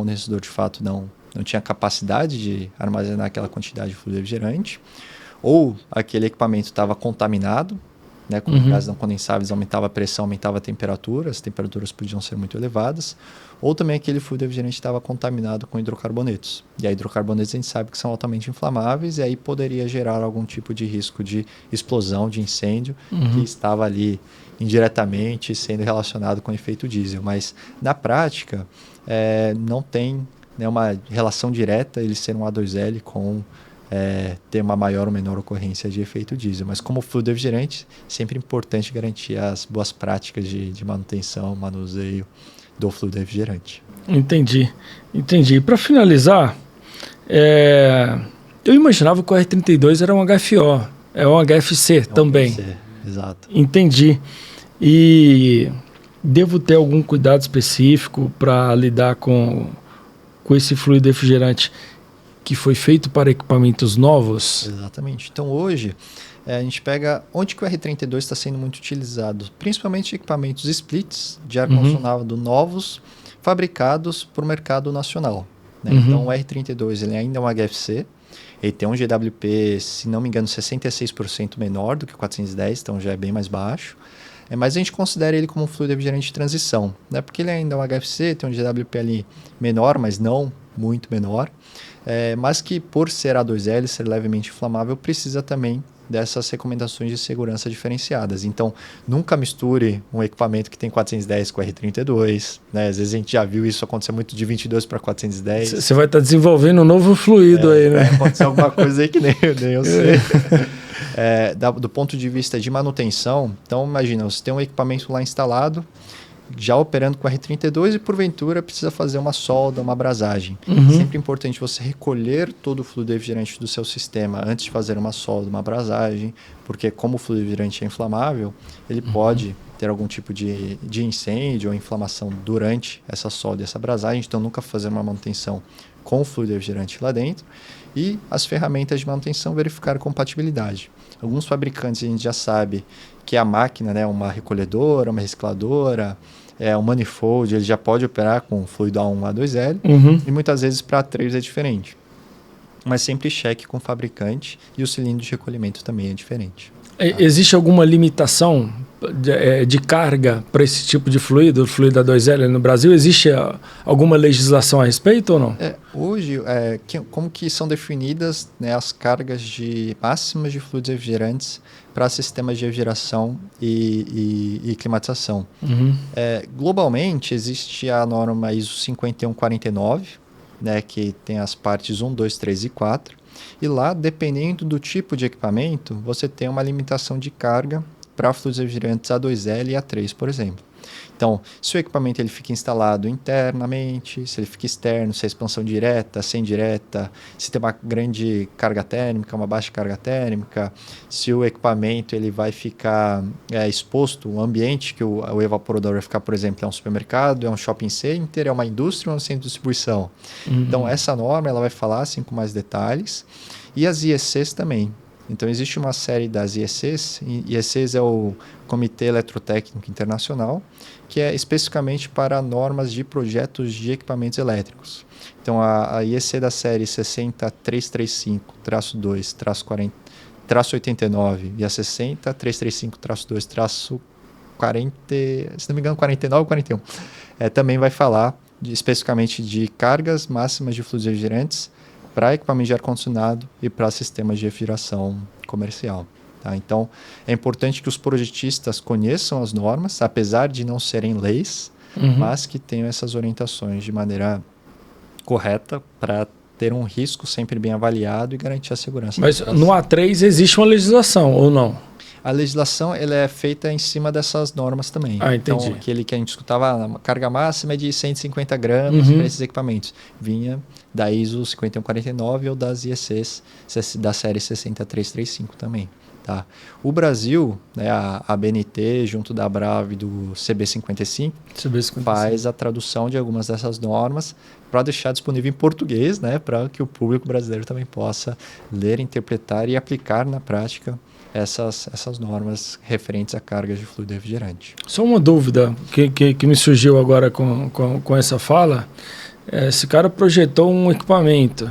de fato não tinha capacidade de armazenar aquela quantidade de fluido refrigerante, ou aquele equipamento estava contaminado, né, com gases não condensáveis, aumentava a pressão, aumentava a temperatura, as temperaturas podiam ser muito elevadas, ou também aquele fluido refrigerante estava contaminado com hidrocarbonetos. E aí hidrocarbonetos a gente sabe que são altamente inflamáveis e aí poderia gerar algum tipo de risco de explosão, de incêndio, que estava ali indiretamente sendo relacionado com o efeito diesel. Mas na prática não tem, né, uma relação direta ele ser um A2L com ter uma maior ou menor ocorrência de efeito diesel. Mas como fluido refrigerante, sempre importante garantir as boas práticas de manutenção, manuseio do fluido refrigerante. Entendi. Para finalizar, eu imaginava que o R32 era um HFO, é um HFC também. HFC, exato. Entendi. E devo ter algum cuidado específico para lidar com esse fluido refrigerante que foi feito para equipamentos novos? Exatamente. Então hoje a gente pega onde que o R32 está sendo muito utilizado, principalmente equipamentos splits de ar-condicionado novos, fabricados para o mercado nacional. Né? Então o R32 ele ainda é um HFC, ele tem um GWP, se não me engano, 66% menor do que o 410, então já é bem mais baixo. Mas a gente considera ele como um fluido refrigerante de transição, né? Porque ele ainda é um HFC, tem um GWP ali menor, mas não muito menor. Mas que por ser A2L, ser levemente inflamável, precisa também dessas recomendações de segurança diferenciadas. Então, nunca misture um equipamento que tem 410 com R32. Né? Às vezes a gente já viu isso acontecer muito de 22 para 410. Você vai estar desenvolvendo um novo fluido aí, né? Aconteceu alguma coisa aí que nem eu sei. Do ponto de vista de manutenção, então imagina, você tem um equipamento lá instalado, já operando com R32 e porventura precisa fazer uma solda, uma abrasagem. Sempre importante você recolher todo o fluido refrigerante do seu sistema antes de fazer uma solda, uma abrasagem, porque como o fluido refrigerante é inflamável, ele pode ter algum tipo de incêndio ou inflamação durante essa solda e essa abrasagem, então nunca fazer uma manutenção com o fluido refrigerante lá dentro. E as ferramentas de manutenção verificar compatibilidade. Alguns fabricantes a gente já sabe que a máquina, né, uma recolhedora, uma recicladora, um manifold, ele já pode operar com fluido A1, A2L, e muitas vezes para A3 é diferente. Mas sempre cheque com o fabricante e o cilindro de recolhimento também é diferente. Existe alguma limitação de carga para esse tipo de fluido, o fluido A2L no Brasil? Existe alguma legislação a respeito ou não? Hoje, como que são definidas, né, as cargas máximas de fluidos refrigerantes para sistemas de refrigeração e climatização? Globalmente, existe a norma ISO 51049, né, que tem as partes 1, 2, 3 e 4. E lá, dependendo do tipo de equipamento, você tem uma limitação de carga para fluidos refrigerantes A2L e A3, por exemplo. Então, se o equipamento ele fica instalado internamente, se ele fica externo, se é expansão direta, sem direta, se tem uma grande carga térmica, uma baixa carga térmica, se o equipamento ele vai ficar exposto, o ambiente que o evaporador vai ficar, por exemplo, é um supermercado, é um shopping center, é uma indústria ou é um centro de distribuição. Então, essa norma ela vai falar assim, com mais detalhes. E as IECs também. Então, existe uma série das IECs. IECs é o Comitê Eletrotécnico Internacional, que é especificamente para normas de projetos de equipamentos elétricos. Então, a IEC da série 60335-2-89 e a 60335-2-40, se não me engano, 49 ou 41, também vai falar especificamente de cargas máximas de fluidos refrigerantes para equipamento de ar-condicionado e para sistemas de refrigeração comercial. Tá? Então, é importante que os projetistas conheçam as normas, apesar de não serem leis, mas que tenham essas orientações de maneira correta para ter um risco sempre bem avaliado e garantir a segurança. Mas no A3 existe uma legislação ou não? A legislação ela é feita em cima dessas normas também. Entendi. Então, aquele que a gente escutava, a carga máxima é de 150 gramas para esses equipamentos. Vinha da ISO 5149 ou das IECs da série 60335 também. Tá? O Brasil, né, a BNT, junto da Abrave e do CB55, faz a tradução de algumas dessas normas para deixar disponível em português, né, para que o público brasileiro também possa ler, interpretar e aplicar na prática essas normas referentes a cargas de fluido refrigerante. Só uma dúvida que me surgiu agora com essa fala. Esse cara projetou um equipamento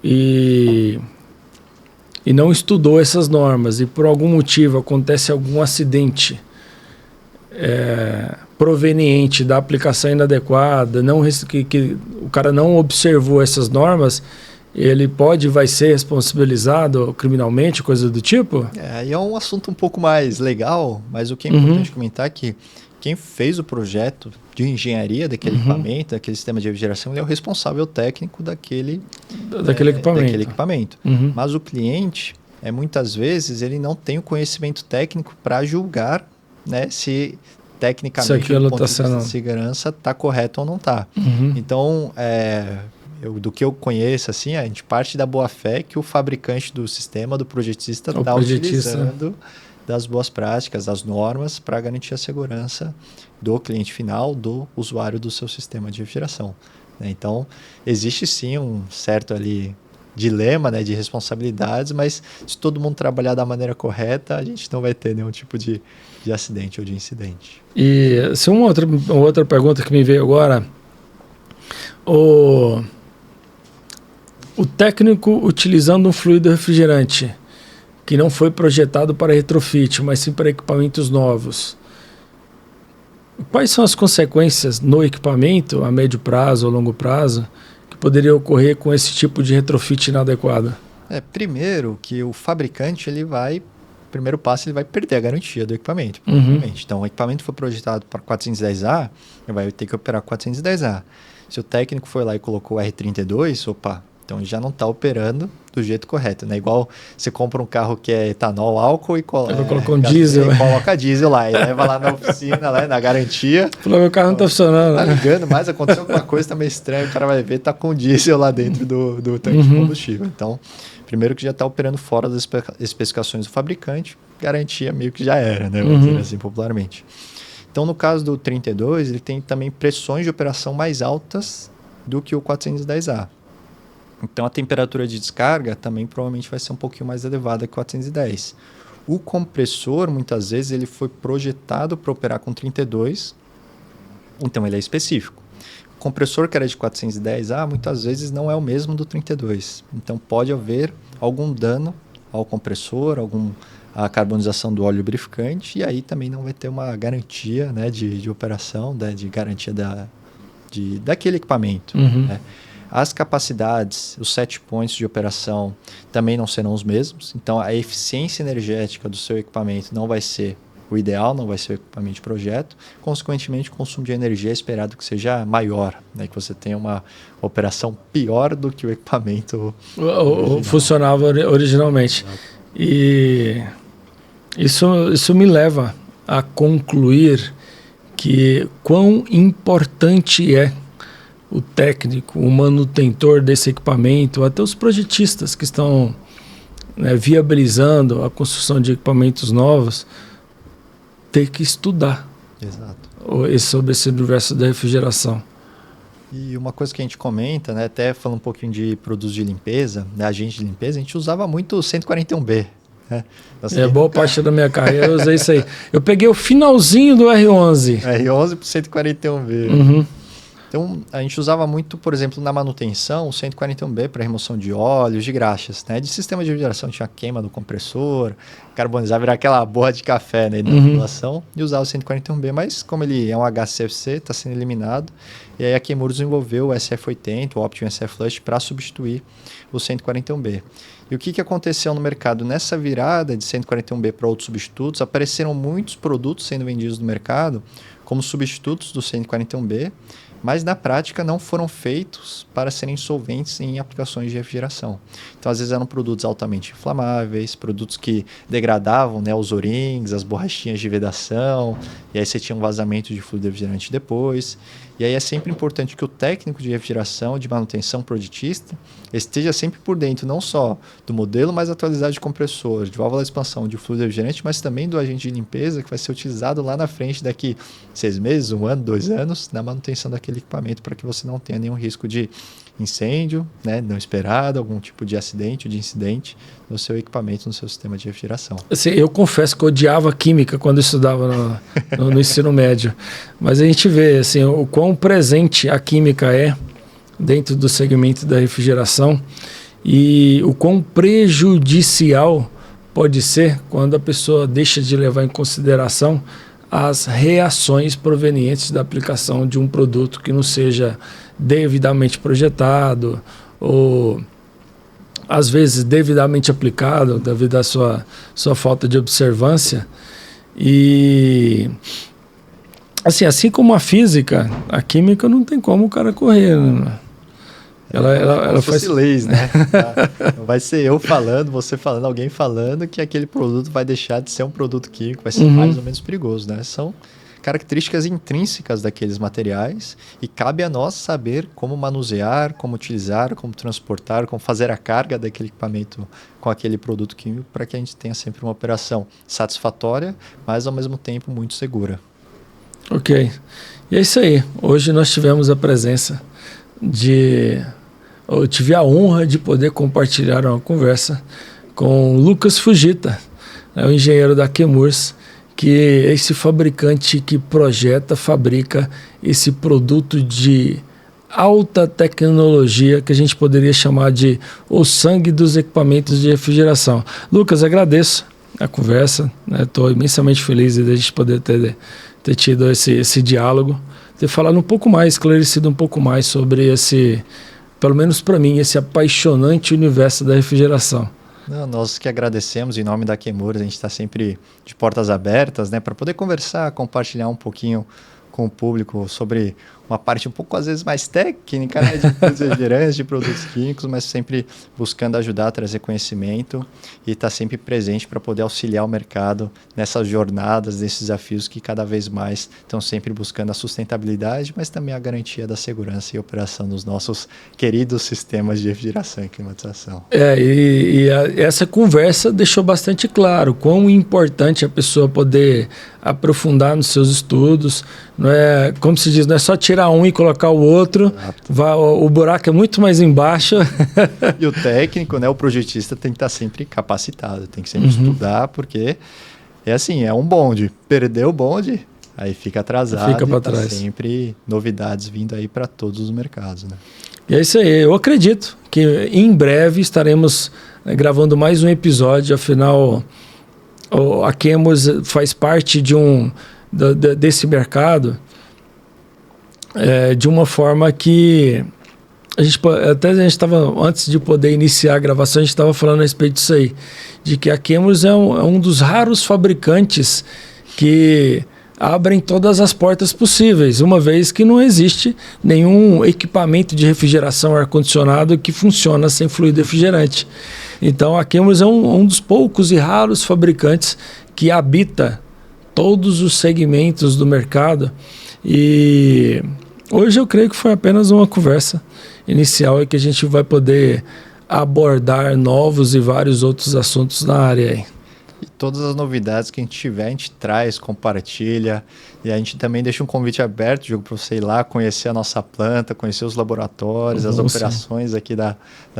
e não estudou essas normas e por algum motivo acontece algum acidente proveniente da aplicação inadequada, que o cara não observou essas normas, ele vai ser responsabilizado criminalmente, coisa do tipo? Aí é um assunto um pouco mais legal, mas o que é importante comentar é que quem fez o projeto de engenharia daquele equipamento, daquele sistema de refrigeração, ele é o responsável técnico daquele equipamento. Mas o cliente, muitas vezes, ele não tem o conhecimento técnico para julgar, né, se tecnicamente do ponto de vista de segurança está correto ou não está. Então, do que eu conheço, assim, a gente parte da boa-fé que o fabricante do sistema, do projetista, está utilizando das boas práticas, das normas, para garantir a segurança do cliente final, do usuário do seu sistema de refrigeração. Então, existe sim um certo ali dilema, né, de responsabilidades, mas se todo mundo trabalhar da maneira correta, a gente não vai ter nenhum tipo de acidente ou de incidente. E se uma outra pergunta que me veio agora, o técnico utilizando um fluido refrigerante que não foi projetado para retrofit, mas sim para equipamentos novos, quais são as consequências no equipamento, a médio prazo ou longo prazo, que poderiam ocorrer com esse tipo de retrofit inadequado? Primeiro que o fabricante, primeiro passo, ele vai perder a garantia do equipamento. Então, o equipamento foi projetado para 410A, ele vai ter que operar 410A. Se o técnico foi lá e colocou o R32, então já não está operando do jeito correto, né? Igual você compra um carro que é etanol, álcool e coloca um diesel. Coloca diesel lá e leva lá na oficina, lá, na garantia. Meu carro não está funcionando. Tá ligando, mas aconteceu alguma coisa, tá meio estranho, o cara vai ver, tá com diesel lá dentro do tanque de combustível. Então, primeiro que já está operando fora das especificações do fabricante, garantia meio que já era, né? Vamos dizer assim, popularmente. Então, no caso do 32, ele tem também pressões de operação mais altas do que o 410A. Então, a temperatura de descarga também provavelmente vai ser um pouquinho mais elevada que o 410. O compressor, muitas vezes, ele foi projetado para operar com 32, então ele é específico. O compressor que era de 410A, muitas vezes não é o mesmo do 32. Então, pode haver algum dano ao compressor, a carbonização do óleo lubrificante, e aí também não vai ter uma garantia, né, de operação, né, de garantia daquele equipamento. Né? As capacidades, os set points de operação também não serão os mesmos, então a eficiência energética do seu equipamento não vai ser o ideal, não vai ser o equipamento de projeto, consequentemente o consumo de energia é esperado que seja maior, né? Que você tenha uma operação pior do que o equipamento funcionava originalmente. E isso me leva a concluir que quão importante é o técnico, o manutentor desse equipamento, até os projetistas que estão, né, viabilizando a construção de equipamentos novos, ter que estudar. Exato. Sobre esse universo da refrigeração. E uma coisa que a gente comenta, né, até falando um pouquinho de produtos de limpeza, né, agente de limpeza, a gente usava muito o 141B. Né? Assim, boa parte da minha carreira eu usei isso aí. Eu peguei o finalzinho do R11. R11 para 141B. Então, a gente usava muito, por exemplo, na manutenção, o 141B para remoção de óleos, de graxas, né? De sistema de refrigeração, tinha queima do compressor, carbonizar, virar aquela borra de café, né, na tubulação, e usava o 141B, mas como ele é um HCFC, está sendo eliminado, e aí a Chemours desenvolveu o SF80, o Optimum SF Flush, para substituir o 141B. E o que aconteceu no mercado? Nessa virada de 141B para outros substitutos, apareceram muitos produtos sendo vendidos no mercado como substitutos do 141B, mas na prática não foram feitos para serem solventes em aplicações de refrigeração. Então, às vezes eram produtos altamente inflamáveis, produtos que degradavam, né, os O-rings, as borrachinhas de vedação, e aí você tinha um vazamento de fluido refrigerante depois. E aí é sempre importante que o técnico de refrigeração, de manutenção projetista, esteja sempre por dentro, não só do modelo, mas atualizado de compressor, de válvula de expansão, de fluido refrigerante, mas também do agente de limpeza que vai ser utilizado lá na frente daqui 6 meses, 1 ano, 2 anos, na manutenção daquele equipamento para que você não tenha nenhum risco de incêndio, né, não esperado, algum tipo de acidente ou de incidente no seu equipamento, no seu sistema de refrigeração. Assim, eu confesso que eu odiava química quando eu estudava no ensino médio, mas a gente vê assim, o quão presente a química é dentro do segmento da refrigeração e o quão prejudicial pode ser quando a pessoa deixa de levar em consideração as reações provenientes da aplicação de um produto que não seja devidamente projetado ou, às vezes, devidamente aplicado devido à sua falta de observância. E, assim como a física, a química não tem como o cara correr, né? Ela faz leis, né? Não vai ser eu falando, você falando, alguém falando que aquele produto vai deixar de ser um produto químico, vai ser mais ou menos perigoso, né? São características intrínsecas daqueles materiais e cabe a nós saber como manusear, como utilizar, como transportar, como fazer a carga daquele equipamento com aquele produto químico para que a gente tenha sempre uma operação satisfatória, mas ao mesmo tempo muito segura. Ok. E é isso aí. Hoje nós tivemos a presença eu tive a honra de poder compartilhar uma conversa com o Lucas Fujita, o engenheiro da Chemours, que é esse fabricante que fabrica esse produto de alta tecnologia que a gente poderia chamar de o sangue dos equipamentos de refrigeração. Lucas, agradeço a conversa, estou imensamente feliz de a gente poder ter tido esse diálogo, ter falado um pouco mais, esclarecido um pouco mais sobre esse, pelo menos para mim, esse apaixonante universo da refrigeração. Não, nós que agradecemos em nome da Chemours, a gente está sempre de portas abertas, né, para poder conversar, compartilhar um pouquinho com o público sobre uma parte um pouco, às vezes, mais técnica, né, de refrigerantes, de produtos químicos, mas sempre buscando ajudar a trazer conhecimento e estar sempre presente para poder auxiliar o mercado nessas jornadas, nesses desafios que cada vez mais estão sempre buscando a sustentabilidade, mas também a garantia da segurança e operação dos nossos queridos sistemas de refrigeração e climatização. Essa conversa deixou bastante claro quão importante a pessoa poder aprofundar nos seus estudos, não é, como se diz, não é só tirar um e colocar o outro, o buraco é muito mais embaixo. E o técnico, né, o projetista tem que estar sempre capacitado, tem que sempre estudar, porque é assim, é um bonde, perdeu o bonde, aí fica atrasado, fica para trás. Sempre novidades vindo aí para todos os mercados, né? E é isso aí, eu acredito que em breve estaremos gravando mais um episódio, afinal a Chemours faz parte desse mercado de uma forma que a gente estava, antes de poder iniciar a gravação, a gente estava falando a respeito disso aí, de que a Chemours é um dos raros fabricantes que abrem todas as portas possíveis, uma vez que não existe nenhum equipamento de refrigeração ar-condicionado que funciona sem fluido refrigerante. Então a Chemours é um dos poucos e raros fabricantes que habita todos os segmentos do mercado, e hoje eu creio que foi apenas uma conversa inicial e que a gente vai poder abordar novos e vários outros assuntos na área aí. E todas as novidades que a gente tiver, a gente traz, compartilha. E a gente também deixa um convite aberto, Diogo, para você ir lá conhecer a nossa planta, conhecer os laboratórios, as operações aqui da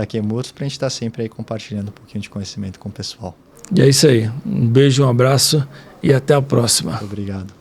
Chemours, para a gente estar sempre aí compartilhando um pouquinho de conhecimento com o pessoal. E é isso aí. Um beijo, um abraço e até a próxima. Muito obrigado.